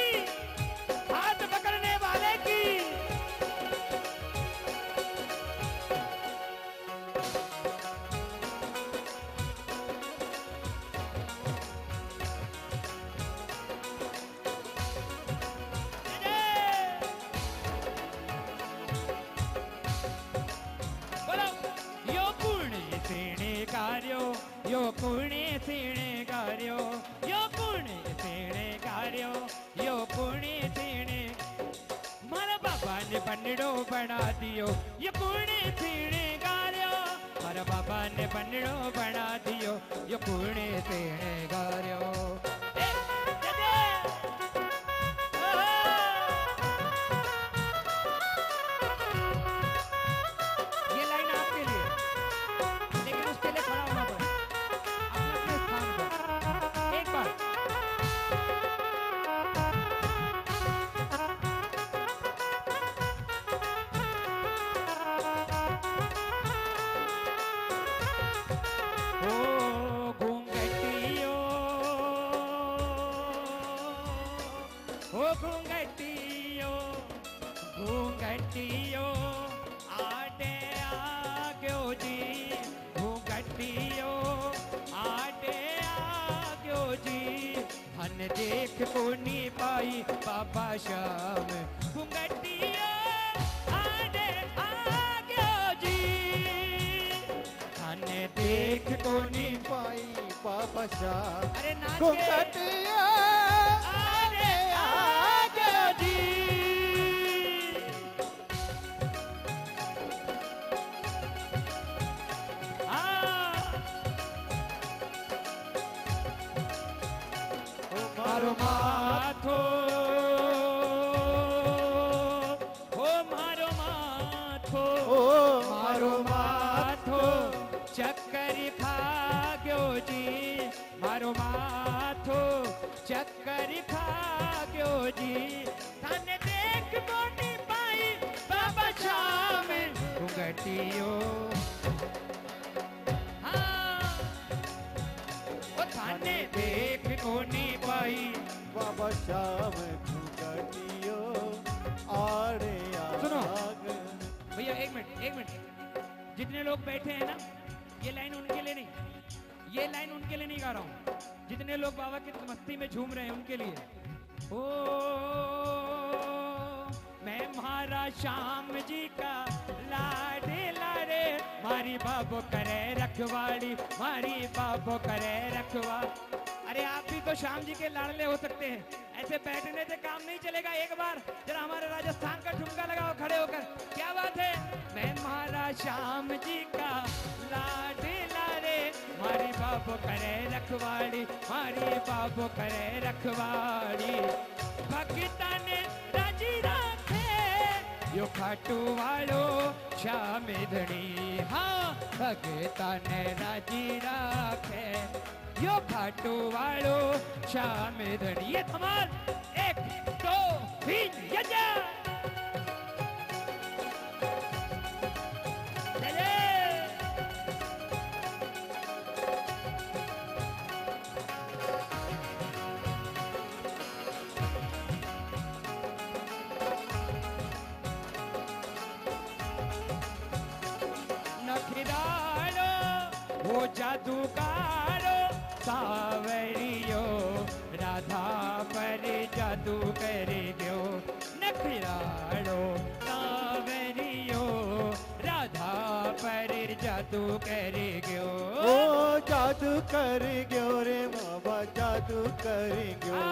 हाथ पकड़ने वाले की। बोलो यो पुण्य सेणे कार्यो, यो पुण्य सेणे कार्यो, यो पुण्य सेणे कार्यो, यो पुण्य सेणे। मारा बाबा ने बन्नड़ो बना दियो, ये पुण्य सेणे कार्यो। मारा बाबा ने बन्नड़ो बना दियो, ये पुण्य सेणे कार्यो। ए, दे दे। ये लाइन आपके लिए, लेकिन उसके लिए खड़ा होना पड़ेगा अपने स्थान पर। एक बार ओ घूंघटियो, ओ घूंघटियो, घूंघटियो आटे आग्यो जी, घूंघटियो आटे आग्यो जी। धन देख को नी पाई बाबा श्याम, घूंघटियो आटे आग्यो जी। धन देख को नी पाई पापा शाह अरे नाच के घूंघटिया आटे आग्यो जी। मारो माथो, ओ मारो माथो, ओ मारो माथो चक्कर खा गयो जी। मारो माथो चक्कर खा गयो जी। धन देख को नी पाई बाबा श्याम, घूंघटियो हाँ ओ धन देख को नी पाई। बाबा श्याम घूंघटियो आड़े सुनो। आग। भैया एक मिनट, जितने लोग बैठे हैं ना, ये लाइन उनके लिए नहीं, ये लाइन उनके लिए नहीं गा रहा हूँ। जितने लोग बाबा की मस्ती में झूम रहे हैं उनके लिए। ओ मैं महाराज श्याम जी का लाडे लाडे, मारी बाबो करे रखवाड़ी, मारी बाबो करे रखवा। अरे आप भी तो श्याम जी के लाडले हो सकते हैं, ऐसे बैठने से काम नहीं चलेगा। एक बार जरा हमारे राजस्थान का ठुमका लगाओ खड़े होकर, क्या बात है। मैं महाराज श्याम जी का लाडे लाडे, मारी बाबो करे रखवाड़ी, मारी बाबो करे रखवाड़ी। भगता ने राजी राखे यो खाटू वालो श्याम धनी, हाँ भगता ने राजी राखे यो खाटू वालो श्याम धनी। ये धमाल 1 2 3 ये जा। नखिरालो वो जादूकारो, सावरियो राधा पर जादू कर दो। नखिरालो सावरियो राधा पर जादू कर गयो। ओ जादू कर गयो रे बाबा, जादू कर गयो।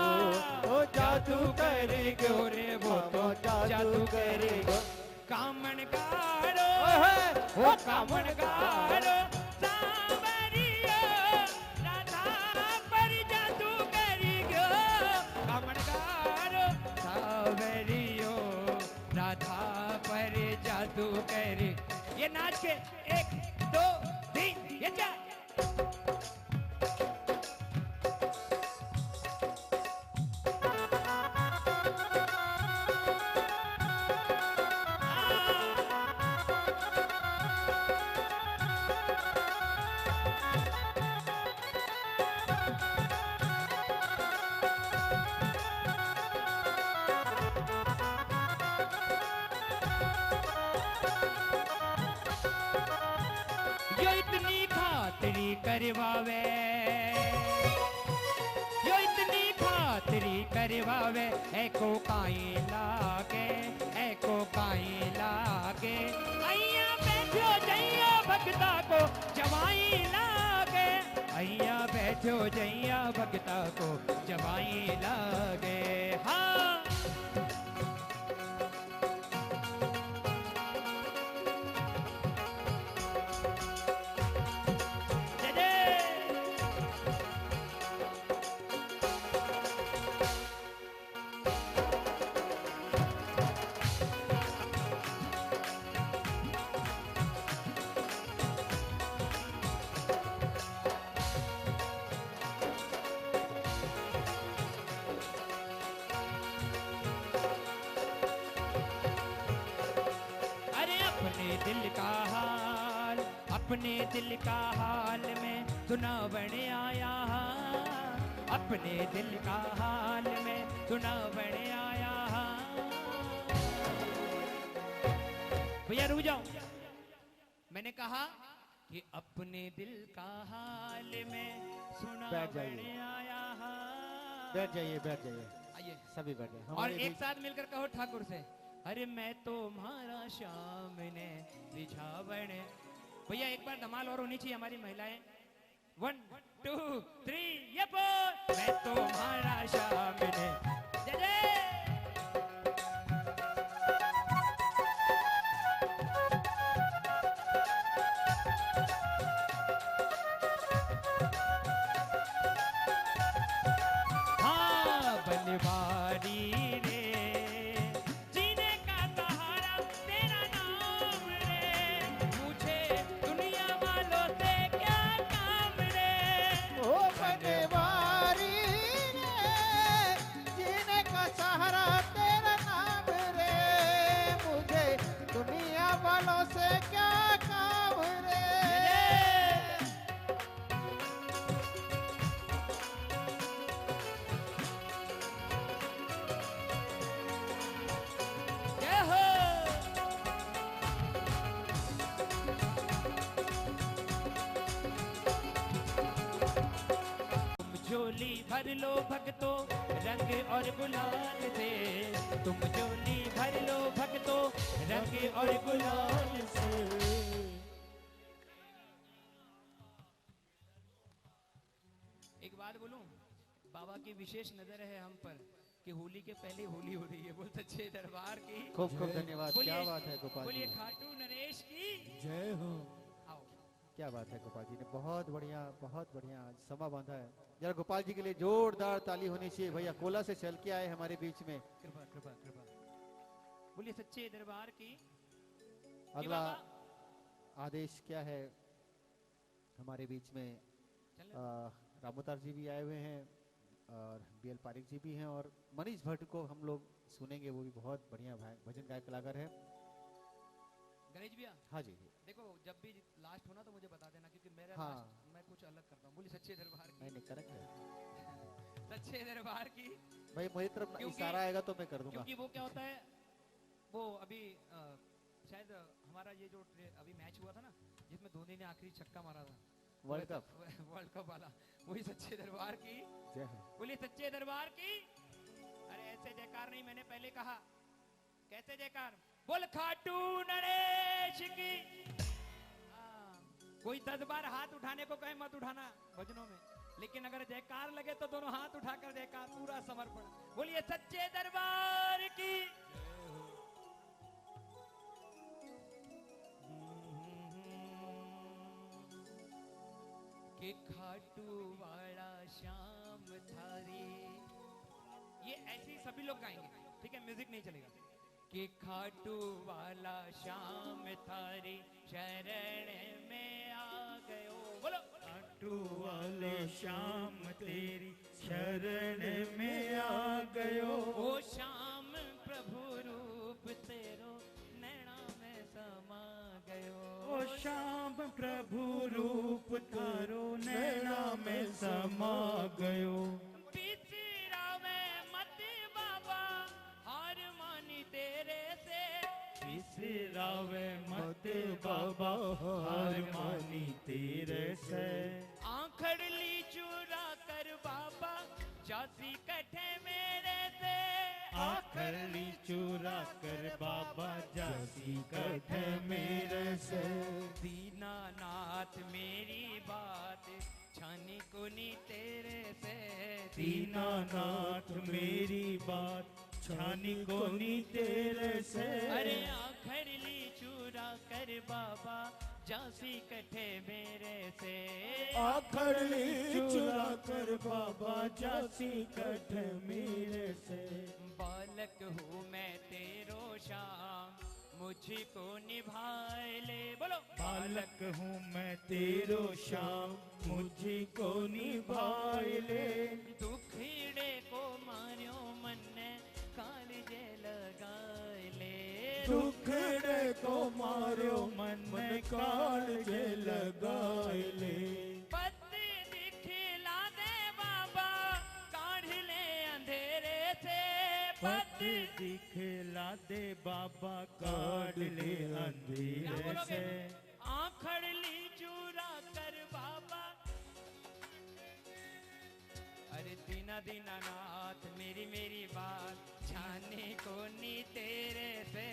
ओ जादू कर गयो रे वो तो जादू कर गयो। कामण गारो ओ कामण गारो, सावरियो राधा पर जादू कर गयो। कामण गारो सावरियो राधा पर जादू कर। ये नाच के 1 2 3 ये जा। करवावे, यो इतनी खातरी करवावे, एको काई लागे, एको काई लागे, अइया बैठो जइया भगता को जवाई लागे, अइया बैठो जइया भगता को जवाई लागे। हाँ दिल का हाल, अपने दिल का हाल में सुनावण आया, अपने दिल का हाल में सुनावण आया। भैया रुक जाओ, मैंने कहा कि अपने दिल का हाल में सुनावण आया। बैठ जाइए, बैठ जाइए, आइए सभी बैठ जाइए। और एक साथ मिलकर कहो ठाकुर से, अरे मैं तो तुम्हारा सामने बिछावण। भैया एक बार धमाल और होनी चाहिए हमारी महिलाएं। 1 2 3 ये बोल, मैं तो तुम्हारा सामने। जय जय। हाँ बनवारी झोली भर लो भक्तो रंग और गुलाल से, तुम झोली भर लो भक्तो रंग और गुलाल से। एक बात बोलूं, बाबा की विशेष नजर है हम पर कि होली के पहले होली हो रही है। बोल सच्चे दरबार की खूब खूब धन्यवाद। क्या बात है गोपाल जी, बोलिए खाटू नरेश की जय हो। आओ, क्या बात है गोपाल जी ने बहुत बढ़िया आज समा बांधा है। जरा गोपाल जी के लिए जोरदार ताली होनी चाहिए। भैया कोला से चल के आए हमारे बीच में। कृपा कृपा कृपा। बोलिए सच्चे दरबार की। अगला आदेश क्या है हमारे बीच में? रामोतार जी भी आए हुए हैं और बीएल पारिक जी भी हैं और मनीष भट्ट को हम लोग सुनेंगे, वो भी बहुत बढ़िया भजन गायक कलाकार है। गणेश भैया, हाँ जी, देखो जब भी लास्ट होना तो मुझे बता देना, क्योंकि मेरा हाँ। लास्ट मैं कुछ अलग करता हूँ। बोलिए सच्चे दरबार की। नहीं करेक्ट है सच्चे दरबार की। भाई, मेरी तरफ इशारा आएगा तो मैं कर दूंगा। क्योंकि वो क्या होता है, वो अभी शायद हमारा ये जो अभी मैच हुआ था ना, जिसमें धोनी ने आखिरी छक्का मारा था, वर्ल्ड कप वाला, वही सच्चे दरबार की। बोलिए सच्चे दरबार की। अरे ऐसे जयकार नहीं, मैंने पहले कहा। कैसे जयकार? बोल खाटू नरेश की। कोई 10 बार हाथ उठाने को कहे मत उठाना भजनों में, लेकिन अगर जयकार लगे तो दोनों हाथ उठाकर जयकार, पूरा समर्पण। बोलिए सच्चे दरबार की। के खाटू वाला श्याम थारी, ये ऐसे सभी लोग गाएंगे, ठीक है, म्यूजिक नहीं चलेगा। कि खाटू वाला श्याम थारी शरण में आ गयो। बोलो खाटू वाले श्याम तेरी शरण में आ गयो। ओ श्याम प्रभु रूप तेरो नैना में समा गयो। ओ श्याम प्रभु रूप तारो नैना में समा गयो। बिसरा में मत बाबा हार मानी तेरे से। बिसरावे मत बाबा हार मानी तेरे से। जासी कटे मेरे से आखर ली चुरा कर बाबा जासी कट मेरे से। दीनानाथ मेरी बात छानी कोनी तेरे से। दीनानाथ मेरी बात छानी कोनी तेरे से। अरे आखर ली चुरा कर बाबा जासी कटे मेरे से। आखर ली चुरा कर बाबा जासी कट मेरे से। बालक हूँ मैं तेरो श्याम मुझको निभाए ले। बोलो बालक हूँ मैं तेरो श्याम मुझको निभाए ले। दुखड़े को मारियो मन ने कालजे लगाए ले। दुखड़े को मारो मन में कालजे लगाए ले। पत्ती दिखला दे बाबा काढ़ ले अंधेरे से। पति दिखला दे बाबा काट ले क्या अंधेरे बोलोगे? से। आखड़ ली चूरा कर बाबा। अरे दीना दीनानाथ मेरी मेरी बात छाने को नी तेरे से।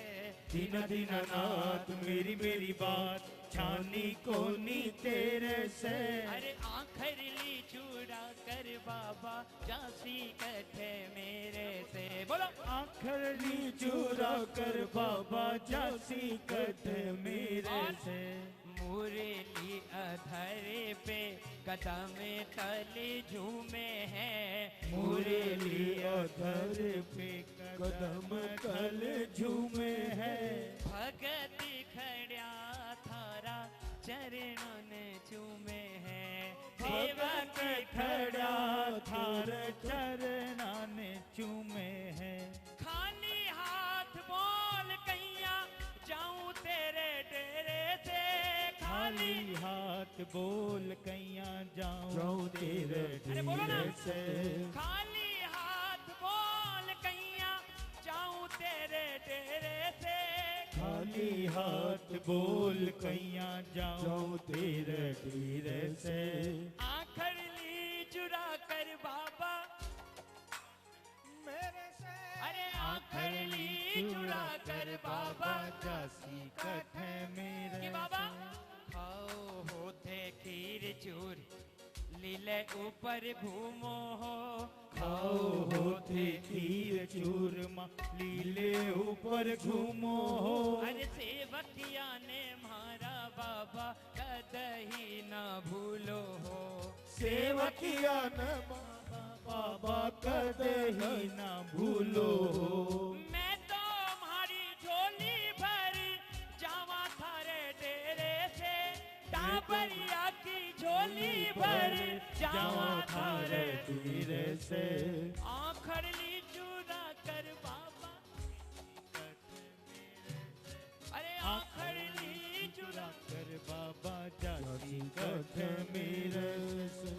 दीना दीनानाथ मेरी मेरी बात छानी को नी तेरे से। अरे आखर ली चूरा कर बाबा जासी कटे मेरे से। बोलो आखर ली चूरा कर बाबा जासी कट मेरे से। मुरली अधरे पे कदम तले झूमे हैं। मुरली अधर पे कदम तल झूमे है। भगत खड़ा थारा चरणन चूमे हैं। भगत खड़ा थार चरणान चूमे है। खाली हाथ बोल कैया जाऊं तेरे डेरे से। खाली हाथ बोल कैया जाऊं तेरे अरे बोलो ना। डेरे से। खाली हाथ बोल कैया जाऊं तेरे डेरे से। खाली हाथ बोल कैया जाऊं तेरे डेरे से। आखर ली चुरा कर बाबा मेरे से। अरे आखर ली चुरा कर बाबा जासी कट मेरे कि बाबा से। खाओ होते खीर चूर लीले ऊपर घूमो हो। खाओ होते खीर चूरमा लीले ऊपर घूमो हो। अरे सेवकिया ने मारा बाबा कदही न भूलो हो। सेवकिया न बाबा कदही न भूलो हो। मैं तो हमारी झोली भर जावा थारे डेरे से। टाबरिया की झोली भर जावा थारे डेरे से। आखर ली चूरा कर बाबा। अरे आखर ली चूरा कर बाबा जासी कट मेरे से।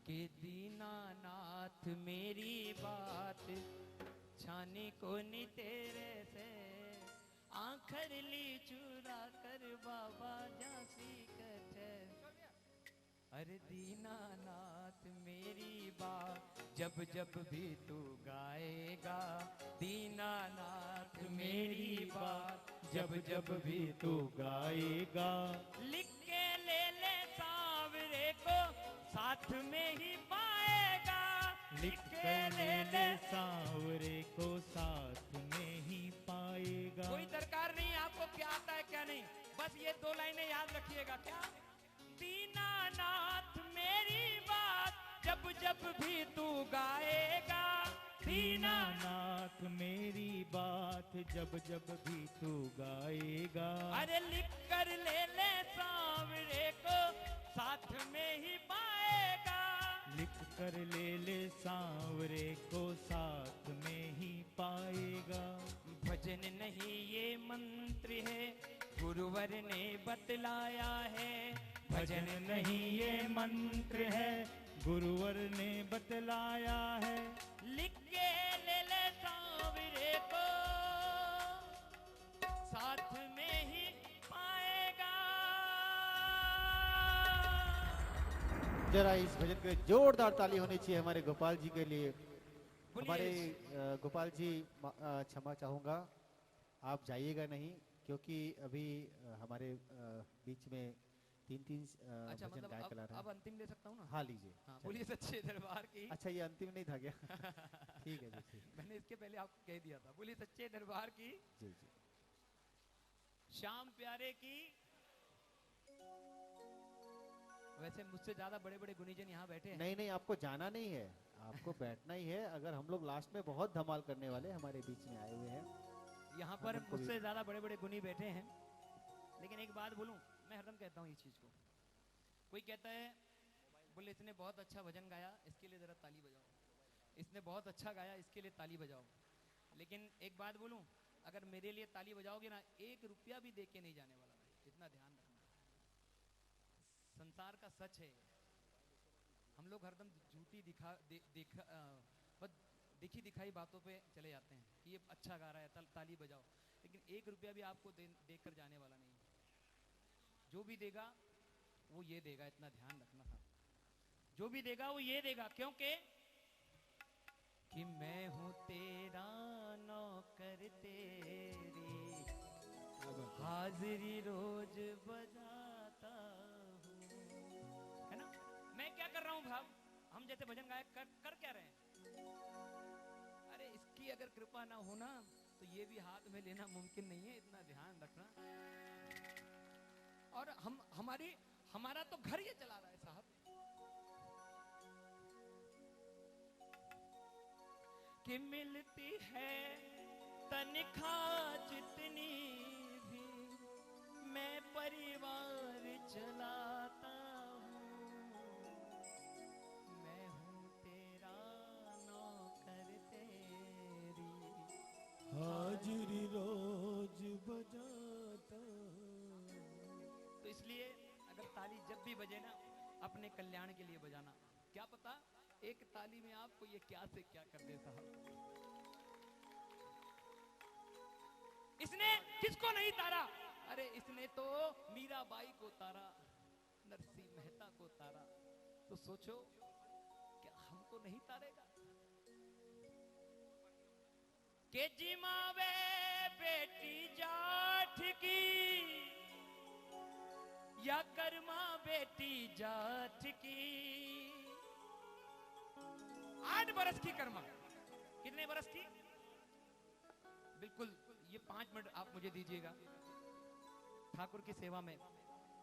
के दीनानाथ मेरी बात छाने को नी तेरे से। आखर ली चूरा कर बाबा जासी कटे। अरे दीनानाथ मेरी बात जब जब भी तू गाएगा। दीनानाथ मेरी बात जब जब भी तू गाएगा। लिख के ले सांवरे को साथ में ही पाएगा। लिख के ले सांवरे को साथ में ही पाएगा। कोई दरकार नहीं आपको क्या आता है क्या नहीं, बस ये दो लाइनें याद रखिएगा। क्या? दीनानाथ मेरी बात जब जब भी तू गाएगा। दीनानाथ मेरी बात जब जब भी तू गाएगा। अरे लिख कर ले सांवरे को साथ में ही पाएगा। लिख कर ले सांवरे को साथ में ही पाएगा। भजन नहीं ये मंत्र है गुरुवर ने बतलाया है। भजन नहीं ये मंत्र है गुरुवर ने बतलाया है। लिख के ले सांवरे को साथ में ही पाएगा। जरा इस भजन के लिए जोरदार ताली होनी चाहिए हमारे गोपाल जी के लिए। हमारे गोपाल जी क्षमा चाहूंगा, आप जाइएगा नहीं क्योंकि अभी हमारे बीच में तीन अच्छा भजन मतलब गायक कला रहे अब हैं। अंतिम ले सकता हूँ ना? हाँ लीजिए। हाँ, बोलिए सच्चे दरबार की। अच्छा ये अंतिम नहीं था क्या? ठीक है जी, ठीक। मैंने इसके पहले आपको कह दिया था। बोलिए सच्चे दरबार की। जी जी। श्याम प्यारे की। वैसे मुझसे ज्यादा बड़े बड़े गुणीजन यहाँ बैठे हैं। नहीं नहीं, आपको जाना नहीं है, आपको बैठना ही है। अगर हम लोग लास्ट में बहुत धमाल करने वाले हमारे बीच में आए हुए हैं। यहाँ पर उनको भी- मुझसे ज्यादा बड़े बड़े गुणी बैठे हैं। लेकिन एक बात बोलूं, मैं हरदम कहता हूँ ये चीज को। कोई कहता है बोले इसने बहुत अच्छा भजन गाया, इसके लिए जरा ताली बजाओ। इसने बहुत अच्छा गाया, इसके लिए ताली बजाओ। लेकिन एक बात बोलूं, अगर मेरे लिए ताली बजाओगे ना, 1 रुपया भी दे के नहीं जाने वाला मैं। इतना ध्यान रखना। संसार का सच है। हम लोग हरदम झूठी बस देखी दिखाई बातों पे चले जाते हैं कि ये अच्छा गा रहा है, ताली बजाओ। लेकिन 1 रुपया भी आपको देकर जाने वाला नहीं। जो भी देगा वो ये देगा, इतना ध्यान रखना था। जो भी देगा वो ये देगा, क्योंकि कि मैं हूं तेरा नौकर, तेरी हाजिरी रोज बजाता हूँ। है ना? मैं क्या कर रहा हूँ भाव? हम जैसे भजन गायक कर क्या रहे हैं? अरे इसकी अगर कृपा ना हो ना तो ये भी हाथ में लेना मुमकिन नहीं है। इतना ध्यान रखना। और हमारा तो घर ये चला रहा है साहब। कि मिलती है तनख्वाह जितनी भी, मैं परिवार चलाता हूँ। मैं हूँ तेरा नौकर, तेरी हाजिरी रोज बजाता। तो इसलिए अगर ताली जब भी बजे ना, अपने कल्याण के लिए बजाना। क्या पता एक ताली में आपको ये क्या से क्या कर दे साहब। इसने किसको नहीं तारा? अरे इसने तो मीराबाई को तारा, नरसिंह मेहता को तारा। तो सोचो क्या हमको नहीं तारेगा? के जिमावे बेटी जाठ की, या कर्मा बेटी जाठ की। 8 बरस की कर्मा। कितने बरस की? बिल्कुल ये 5 मिनट आप मुझे दीजिएगा ठाकुर की सेवा में।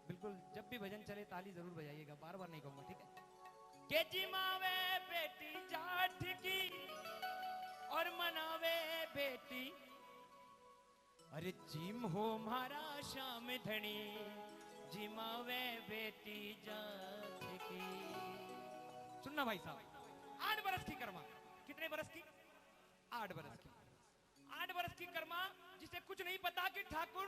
बिल्कुल जब भी भजन चले ताली जरूर बजाइएगा, बार बार नहीं कहूंगा, ठीक है? के जिमावे बेटी जाठ की और मनावे बेटी। अरे जिम हो मारा श्याम धनी, जिमावे बेटी जाठ की। सुनना भाई साहब, 8 बरस की कर्मा। कितने बरस की? 8 बरस की। 8 बरस की कर्मा, जिसे कुछ नहीं पता कि ठाकुर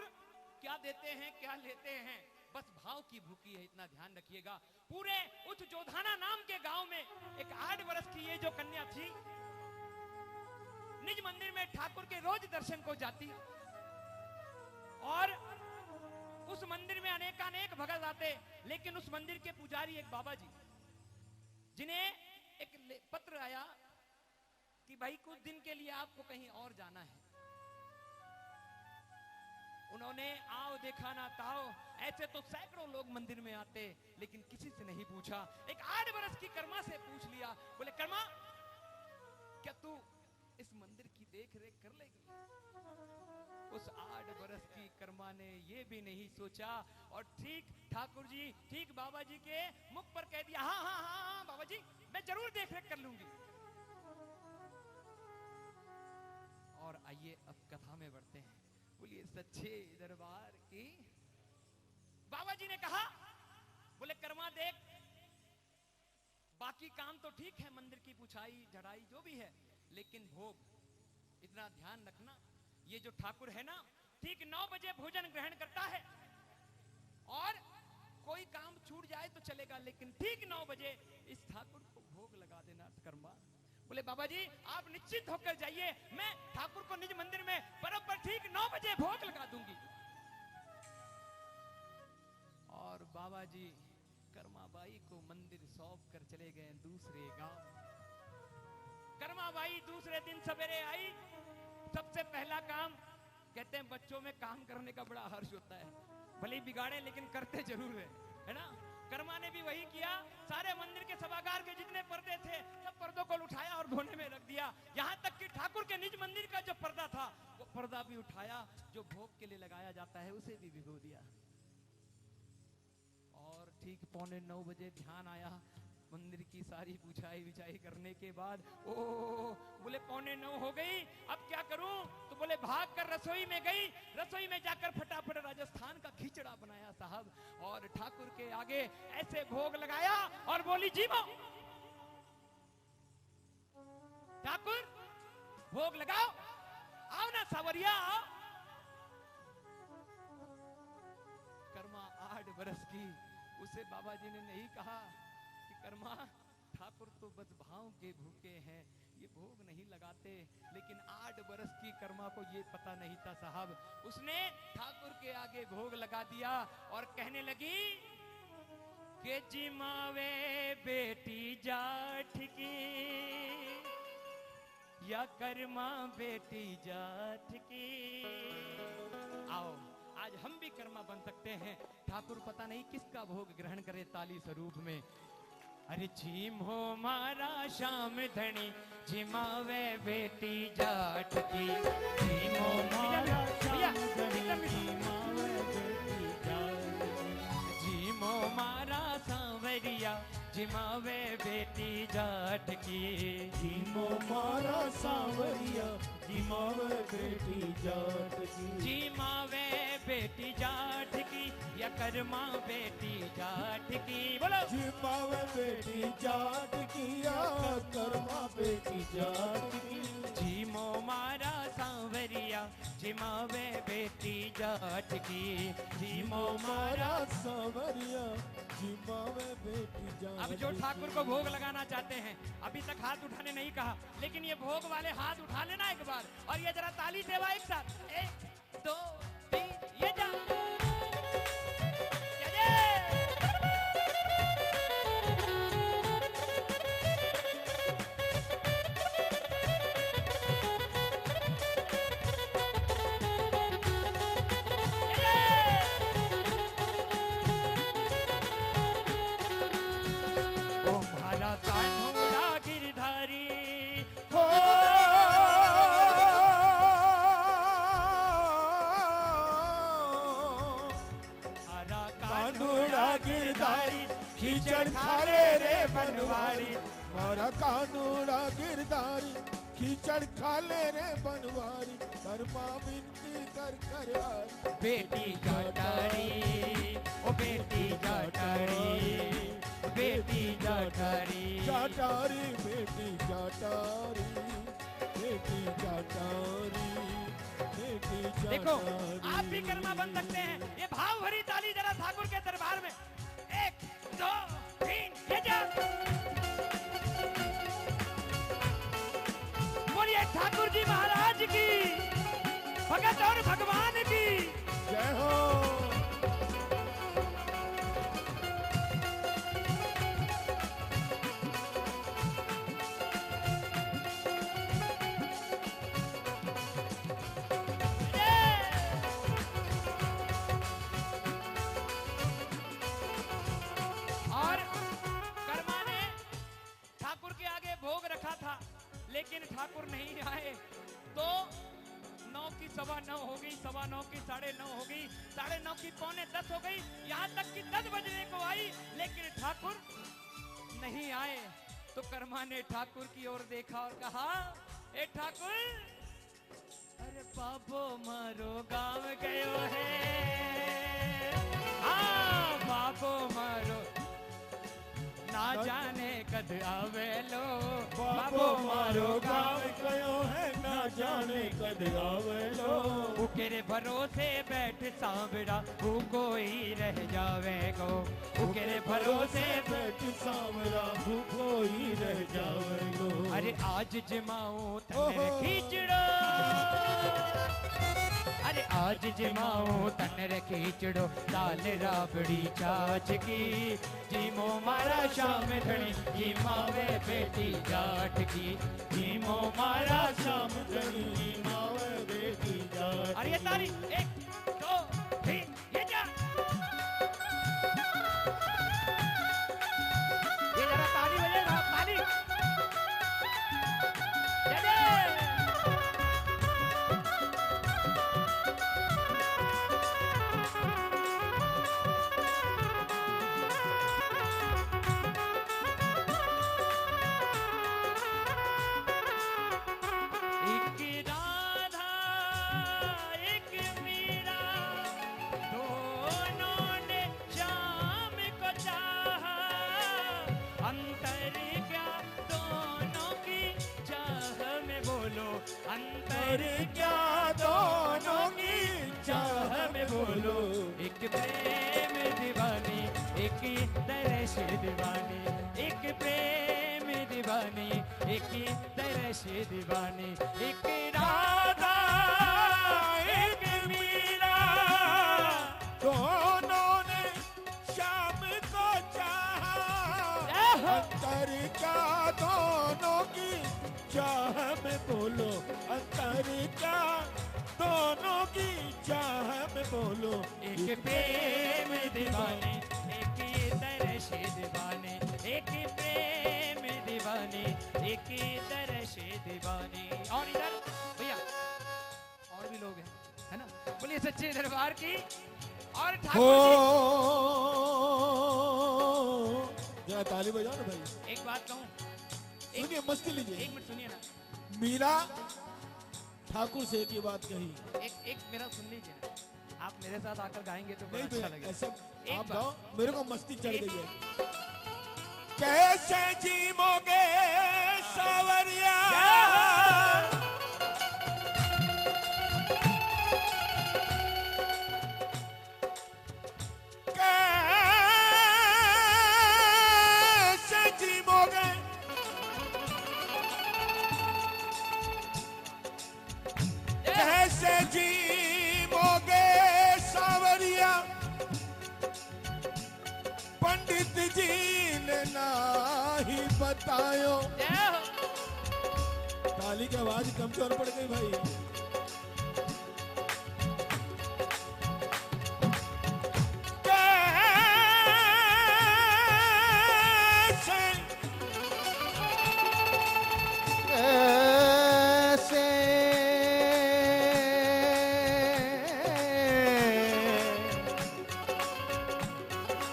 क्या देते हैं क्या लेते हैं, बस भाव की भूखी है। इतना ध्यान रखिएगा। पूरे उस जोधाना नाम के गांव में एक 8 बरस की ये जो कन्या थी, निज मंदिर में ठाकुर के रोज दर्शन को जाती। और उस मंदिर में अनेकानेक भगत आते। लेकिन उस मंदिर के पुजारी एक बाबा जी, जिन्हें एक पत्र आया कि भाई कुछ दिन के लिए आपको कहीं और जाना है। उन्होंने आओ देखा ना ताओ, ऐसे तो सैकड़ों लोग मंदिर में आते, लेकिन किसी से नहीं पूछा। एक 8 बरस की कर्मा से पूछ लिया। बोले कर्मा, क्या तू इस मंदिर की देख रेख कर लेगी? उस 8 बरस की कर्मा ने ये भी नहीं सोचा और ठीक ठाकुर जी, ठीक बाबा जी के मुख पर कह दिया, हाँ हाँ हाँ हाँ बाबा जी, मैं जरूर देख रेख कर लूंगी। और आइए अब कथा में बढ़ते हैं। बोलिए सच्चे दरबार की। बाबा जी ने कहा, बोले कर्मा देख, बाकी काम तो ठीक है, मंदिर की पुछाई झड़ाई जो भी है, लेकिन भोग इतना ध्यान रखना, ये जो ठाकुर है ना, ठीक 9 बजे भोजन ग्रहण करता है। और कोई काम छूट जाए तो चलेगा, लेकिन ठीक 9 बजे इस ठाकुर को भोग लगा देना कर्मा। बोले बाबा जी आप निश्चित होकर जाइए, मैं ठाकुर को निज मंदिर में बराबर ठीक 9 बजे भोग लगा दूंगी। और बाबा जी कर्माबाई को मंदिर 100 चले गए दूसरे गांव। कर्मा बाई दूसरे दिन सवेरे आई, सबसे पहला काम, कहते हैं बच्चों में काम करने का बड़ा हर्ष होता है, भले ही बिगाड़े लेकिन करते जरूर है ना। कर्मा ने भी वही किया, सारे मंदिर के सभागार के जितने पर्दे थे सब पर्दों को उठाया और धोने में रख दिया। यहाँ तक कि ठाकुर के निज मंदिर का जो पर्दा था वो पर्दा भी उठाया, जो भोग के लिए लगाया जाता है उसे भी भिगो दिया। और ठीक 8:45 बजे ध्यान आया, मंदिर की सारी पुछाई विछाई करने के बाद ओ बोले 8:45 हो गई, अब क्या करूं? तो बोले भाग कर रसोई में गई, रसोई में जाकर फटाफट राजस्थान का खिचड़ा बनाया साहब, और ठाकुर के आगे ऐसे भोग लगाया और बोली जीवो ठाकुर भोग लगाओ, आओ ना सावरिया आओ। कर्मा 8 बरस की, उसे बाबा जी ने नहीं कहा कि कर्मा ठाकुर तो बस भाव के भूखे हैं, ये भोग नहीं लगाते, लेकिन 8 बरस की कर्मा को ये पता नहीं था साहब। उसने ठाकुर के आगे भोग लगा दिया और कहने लगी कि जिमावे बेटी जाठ की या कर्मा बेटी जाठ की। आओ आज हम भी कर्मा बन सकते हैं, ठाकुर पता नहीं किसका भोग ग्रहण करे ताली स्वरूप में। अरे झीम हो मारा श्याम धनी, झिमावे बेटी जाट की, झीम हो मारा श्याम धनी, झिमावे बेटी जाट की, झीम हो मारा सांवरिया, झिमावे बेटी जाट की, झीम हो मारा सांवरिया, झिमावे बेटी जाट की, झिमावे बेटी जाट की या कर्मा बेटी जाट की। बोलो झिमावे बेटी जाट की या कर्मा बेटी जाट की, झीमो मारा सांवरिया, झिमावे बेटी जाट की, झीमो मारा। सांवरिया, झिमावे बेटी जाट। अब जो ठाकुर को भोग लगाना चाहते हैं, अभी तक हाथ उठाने नहीं कहा, लेकिन ये भोग वाले हाथ उठा लेना एक बार, और ये जरा ताली सेवा एक साथ, 1 2 3 ये जा। खींचड़ खाले रे बनवारी, मारा कानूड़ा गिरधारी, खींचड़ खाले रे बनवारी, कर्मा विनती कर कर आई। बेटी जाटारी, ओ बेटी जाटारी, बेटी जाटारी, जाटारी बेटी जाटारी, बेटी जाटारी, बेटी जाटारी। देखो आप भी कर्मा बन सकते हैं, ये भाव भरी ताली जरा ठाकुर के दरबार में, 1 2 3 ये जा। बोलिए ठाकुर जी महाराज की, भगत और भगवान की जय हो। लेकिन ठाकुर नहीं आए तो 9 की 9:15 हो गई, 9:15 की 9:30 हो गई, 9:30 की 9:45 हो गई, यहाँ तक कि 10 बजने को आई, लेकिन ठाकुर नहीं आए। तो कर्मा ने ठाकुर की ओर देखा और कहा, ए ठाकुर, अरे बाबो मारो गांव गयो है, हाँ बाबो मारो ना जाने कद आवे लो, बाबो मारो गाँव गयो है, ना जाने कद आवे लो। उकेरे भरोसे बैठ सांवरा, वो कोई रह जावे गो, उकेरे भरोसे बैठ सांवरा, वो कोई रह जावे गो। अरे आज जमाओ तन खींचड़ो, अरे आज जमाओ तन खींचड़ो, दाल राबड़ी छाछ की, जीमो मारा शाम धनी, जी मावे बेटी जाट की, जीमो मारा शाम धनी, जी मावे बेटी जाट। अरे ये ताली 1 2 3 ये जा, ये जरा ताली बजे ना, ताली अंतर क्या दोनों की चाह में बोलो, एक प्रेम दीवानी एक तरस दीवानी, एक प्रेम दीवानी एक तरस दीवानी, एक राधा एक मीरा, दोनों ने शाम को चाहा, अंतर क्या दोनों की चाह में बोलो, अंतर क्या दोनों की चाह में बोलो, एक प्रेम दीवानी एक तरस दीवानी, एक प्रेम दीवानी एक तरस दीवानी। और इधर भैया और भी लोग हैं, है ना, बोलिए सच्चे दरबार की। और हो ठाकुर जरा ताली बजाओ ना भाई। एक बात कहूँ, सुनिए, मस्ती लीजिए। 1 मिनट सुनिए ना, मीरा ठाकुर से एक ही बात कही, एक मेरा सुन लीजिए ना, आप मेरे साथ आकर गाएंगे तो बड़ा नहीं अच्छा तो लगेगा। ऐसा एक आप बात। गाओ, मेरे को मस्ती चढ़ गई है। कैसे जीमोगे सावरिया, कैसे जीमोगे, कैसे जीमोगे सावरिया, पंडित जी ने नाही बतायो। ताली की आवाज कमजोर पड़ गई भाई।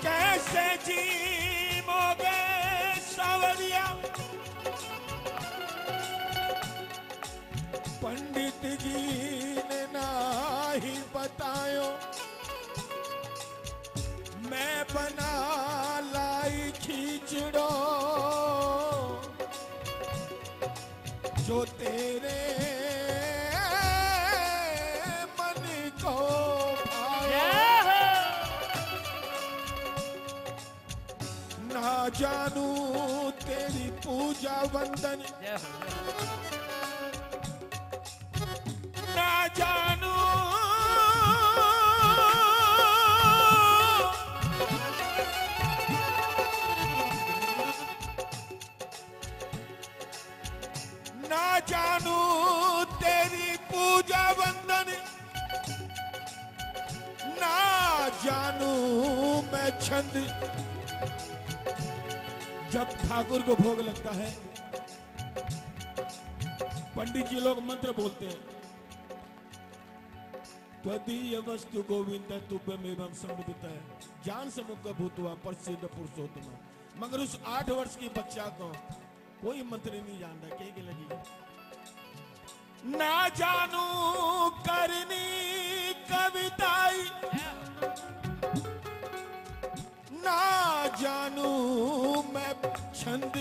कैसे जीमोगे सावरिया, पंडित जी ने नाही बतायो, मैं बना लाई खींचड़ो, जो तेरे मन को भाए, ना जानू तेरी पूजा वंदन, ना जानू ना जानू तेरी पूजा वंदन, ना जानू मैं छंद। जब ठाकुर को भोग लगता है, पंडित जी लोग मंत्र बोलते हैं, त्वदीय वस्तु गोविंद तुभ्यमेवं संबुद्धः, ज्ञान समुद्र भूत्वा प्रसिद्ध पुरुषोत्तम। मगर उस 8 वर्ष की बच्चा को कोई मंत्र नहीं जान रहा, के लगी ना जानू करनी कविताई, ना जानू मैं छंद,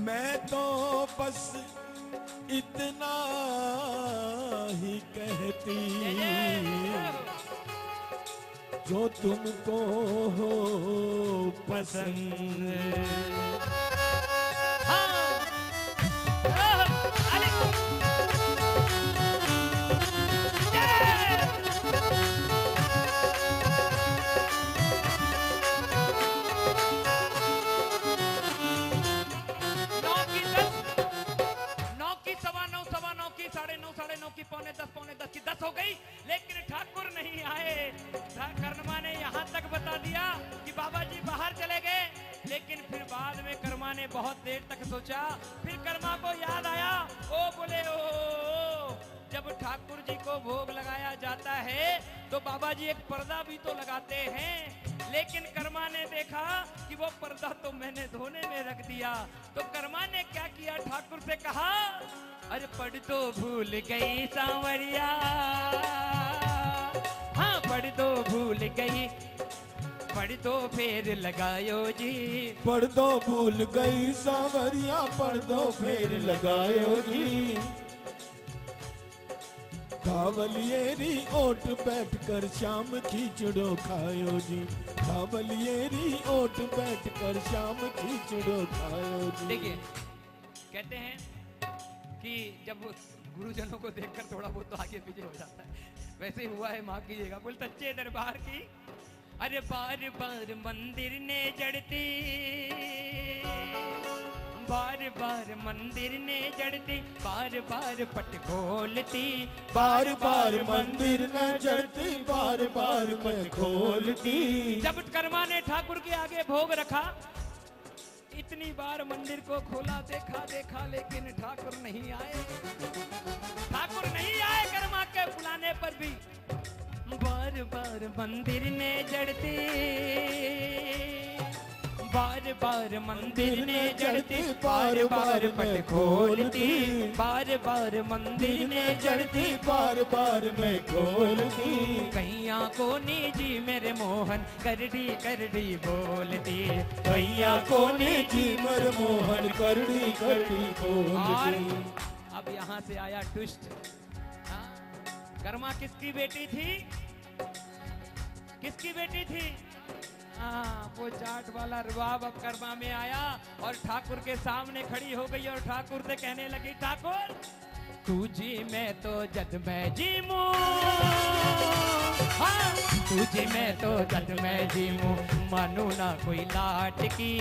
मैं तो बस इतना ही कहती जो तुमको हो पसंद। लेकिन फिर बाद में कर्मा ने बहुत देर तक सोचा। फिर कर्मा को याद आया, ओ बोले ओ, जब ठाकुर जी को भोग लगाया जाता है तो बाबा जी एक पर्दा भी तो लगाते हैं। लेकिन कर्मा ने देखा कि वो पर्दा तो मैंने धोने में रख दिया। तो कर्मा ने क्या किया, ठाकुर से कहा, अरे पढ़ तो भूल गई सांवरिया, हाँ पढ़ तो भूल गई, पढ़ तो फेर लगायो जी। पढ़ दो भूल गई सांवरिया, पढ़ दो फेर लगायो जी। कावलियेरी ओट बैठ कर शाम खींचड़ो खायो जी। कावलियेरी ओट बैठ कर शाम खींचड़ो खायो जी। देखिए, कहते हैं कि जब गुरुजनों को देखकर थोड़ा बहुत तो आगे पीछे हो जाता है, वैसे ही हुआ है। माफ कीजिएगा। बोल सच्चे दरबार की, अरे बार बार मंदिर ने जड़ती, बार बार मंदिर ने जड़ती, बार बार पट खोलती, बार बार मंदिर न जड़ती, बार बार मैं खोलती। जब कर्मा ने ठाकुर के आगे भोग रखा, इतनी बार मंदिर को खोला, देखा देखा, लेकिन ठाकुर नहीं आए। ठाकुर नहीं आए कर्मा के बुलाने पर भी। बार बार मंदिर ने जड़ती, बार बार मंदिर ने जड़ती, बार बार पट खोलती, बार बार मंदिर ने जड़ती, बार बार मैं खोलती। कैया को जी मेरे मोहन करड़ी करड़ी बोलती, कैया को जी मेरे मोहन करड़ी करड़ी और बोलती। अब यहाँ से आया ट्विस्ट। हाँ, कर्मा किसकी बेटी थी? किसकी बेटी थी? हाँ, वो जाट वाला रुबाब अब कर्मा में आया और ठाकुर के सामने खड़ी हो गई और ठाकुर से कहने लगी, ठाकुर तू जी मैं तो जद मैं जीमू, हाँ तू जी मैं तो जद मैं जीमू, मानू ना कोई लाट की,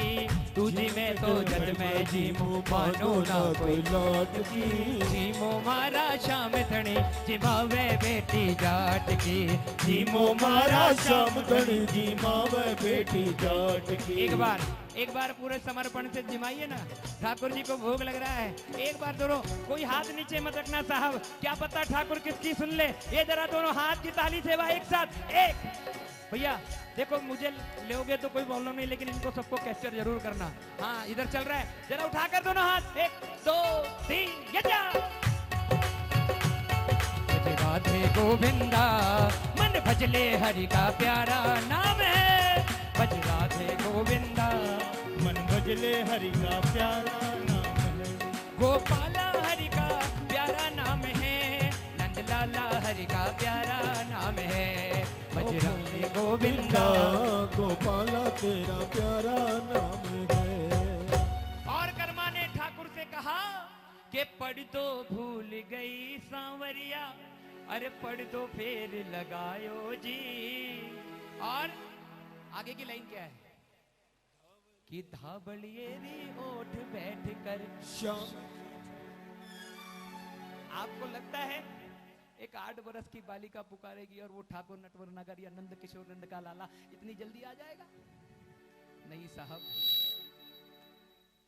तू जी मैं तो जद मैं जीमू, मानू ना कोई लौट की। जीमो मारा शाम धनी जिमावे बेटी जाट की, जीमो मारा शाम धनी जिमावे बेटी जाट की। एक बार पूरे समर्पण से जिमाइए ना, ठाकुर जी को भोग लग रहा है। एक बार दोनों, कोई हाथ नीचे मत रखना साहब, क्या पता ठाकुर किसकी सुन ले। ये जरा दोनों हाथ की ताली सेवा एक साथ। एक भैया देखो, मुझे लोगे तो कोई प्रॉब्लम नहीं, लेकिन इनको सबको कैप्चर जरूर करना। हाँ इधर चल रहा है, जरा उठाकर दोनों हाथ, 1 2 3 ये जा। राधे गोविंदा मन भजले हरि का प्यारा नाम है, भज राधे गोविंदा मन भजले हरि का प्यारा नाम है। गोपाला हरि का प्यारा नाम है, नंदलाला हरि का प्यारा नाम है, भज राधे गोविंदा गोपाला तेरा प्यारा नाम है। और कर्मा ने ठाकुर से कहा कि पढ़ तो भूल गई सांवरिया, अरे पढ़ तो फेर लगायो जी। और आगे की लाइन क्या है कि धाबलियेरी ओठ बैठ कर शाम। आपको लगता है एक 8 बरस की बालिका पुकारेगी और वो ठाकुर नटवर नगर या नंद किशोर नंद का लाला इतनी जल्दी आ जाएगा? नहीं साहब,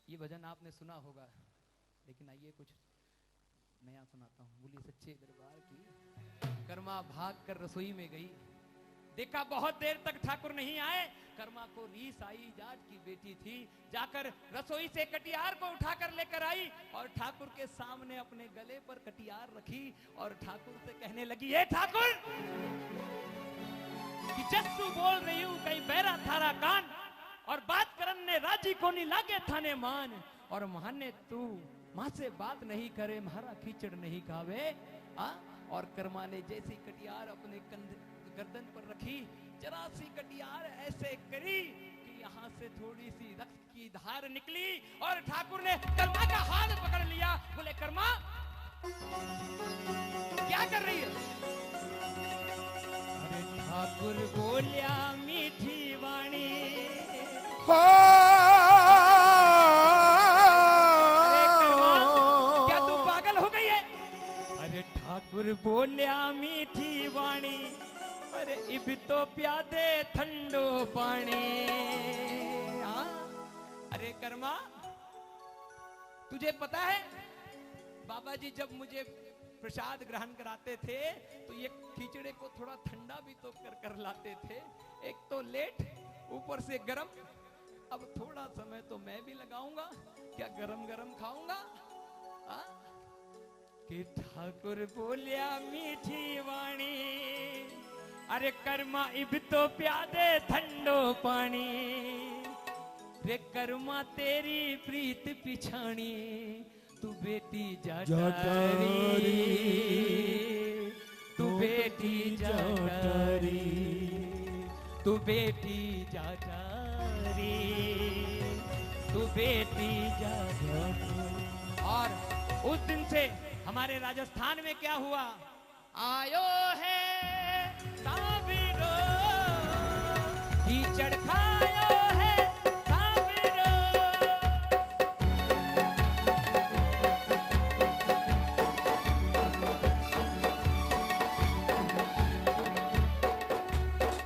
ये भजन आपने सुना होगा, लेकिन आइए कुछ नया सुनाता हूँ। बोलिए सच्चे दरबार की। कर्मा भाग कर रसोई में गई, देखा बहुत देर तक ठाकुर नहीं आए। कर्मा को रीस आई, जाट की बेटी थी, जाकर रसोई से कटियार को उठाकर लेकर आई और ठाकुर के सामने अपने गले पर कटियार रखी और ठाकुर से कहने लगी, हे ठाकुर कि जस्सू बोल रही हूँ कहीं बहरा थारा कान, और बात करन ने राजी को नहीं लागे थाने मान, और माने तू माँ से बात नहीं करे, मारा कीचड़ नहीं खावे। और कर्मा ने जैसी कटियार अपने गर्दन पर रखी, जरा सी कटियार ऐसे करी कि यहाँ से थोड़ी सी रक्त की धार निकली और ठाकुर ने कर्मा का हाथ पकड़ लिया। बोले, कर्मा क्या कर रही है? अरे ठाकुर बोलिया मीठी वाणी, क्या तू पागल हो गई है? अरे ठाकुर बोलिया मीठी वाणी, अरे इब तो प्यादे ठंडो पानी। अरे कर्मा, तुझे पता है बाबा जी जब मुझे प्रसाद ग्रहण कराते थे तो ये खिचड़े को थोड़ा ठंडा भी तो कर लाते थे। एक तो लेट, ऊपर से गरम। अब थोड़ा समय तो मैं भी लगाऊंगा, क्या गरम गरम खाऊंगा। कि ठाकुर बोलिया मीठी वाणी, अरे कर्मा इब तो प्यादे ठंडो पानी। रे कर्मा तेरी प्रीत पिछाणी, तू बेटी जटारी, तू बेटी जटारी, तू बेटी जटारी, तू बेटी जटारी। और उस दिन से हमारे राजस्थान में क्या हुआ, आयो है साबिरो, कीचड़ खायो है साबिरो।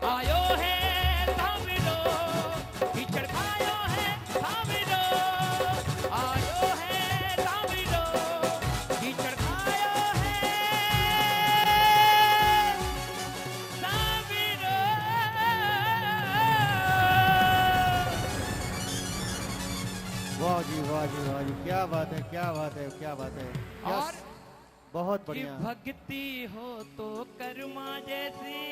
आयो है साबिरो, कीचड़ खायो है साबिरो। आयो है साबिरो, कीचड़ खायो है साबिरो। वाह जी वाह जी वाह जी, क्या बात है, क्या बात है, क्या बात है। और यस, बहुत कि बढ़िया। भक्ति हो तो कर्मा जैसी,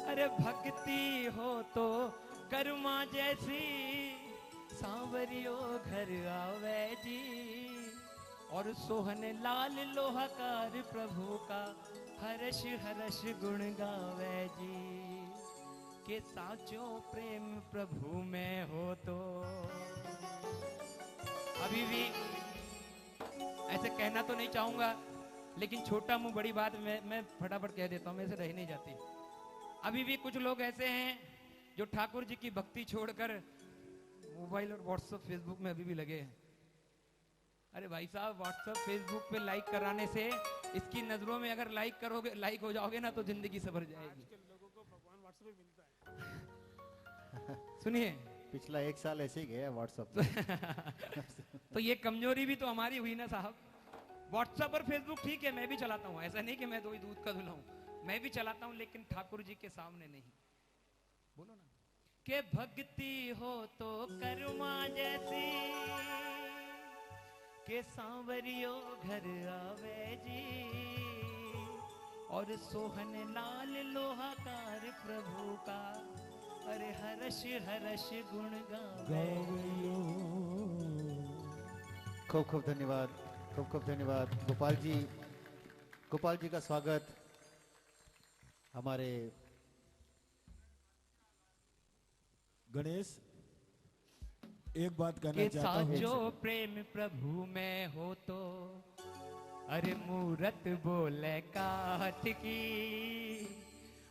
अरे भक्ति हो तो कर्मा जैसी, सांवरियो घर आवे जी। और सोहन लाल लोहाकार प्रभु का हर्ष हर्ष गुण गावे जी। के साचो प्रेम प्रभु में हो तो। अभी भी ऐसे कहना तो नहीं चाहूंगा, लेकिन छोटा मुंह बड़ी बात मैं फटाफट कह देता हूं, मैं ऐसे रह नहीं जाती। अभी भी कुछ लोग ऐसे हैं जो ठाकुर जी की भक्ति छोड़कर मोबाइल और व्हाट्सएप फेसबुक में अभी भी लगे हैं। अरे भाई साहब, व्हाट्सएप फेसबुक पे लाइक कराने से, इसकी नजरों में अगर लाइक करोगे, लाइक हो जाओगे ना, तो जिंदगी सवर जाएगी। लोगों को भगवान व्हाट्सएप पे मिलता है। सुनिए, पिछला 1 साल ऐसे ही गया व्हाट्सएप। तो ये कमजोरी भी तो हमारी हुई ना साहब। व्हाट्सएप और फेसबुक ठीक है, मैं भी चलाता हूँ, ऐसा नहीं कि मैं तो दूध का धुला हूँ, मैं भी चलाता हूँ, लेकिन ठाकुर जी के सामने नहीं। बोलो ना, के भक्ति हो तो कर्मा जैसी, के सांवरियो घर आवे जी। और सोहन लाल लोहाकार प्रभु का, अरे हर्ष हर्ष गुण गावे। खूब खूब धन्यवाद, खूब खूब धन्यवाद गोपाल जी। गोपाल जी का स्वागत हमारे गणेश। एक बात कहना के चाहता हूँ, साचो प्रेम प्रभु में हो तो, अरे मूरत बोले काठ की।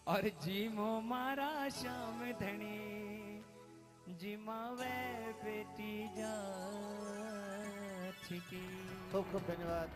और जीमो मारा श्याम धनी, जिमावे बेटी जाठ की। खूब खूब धन्यवाद।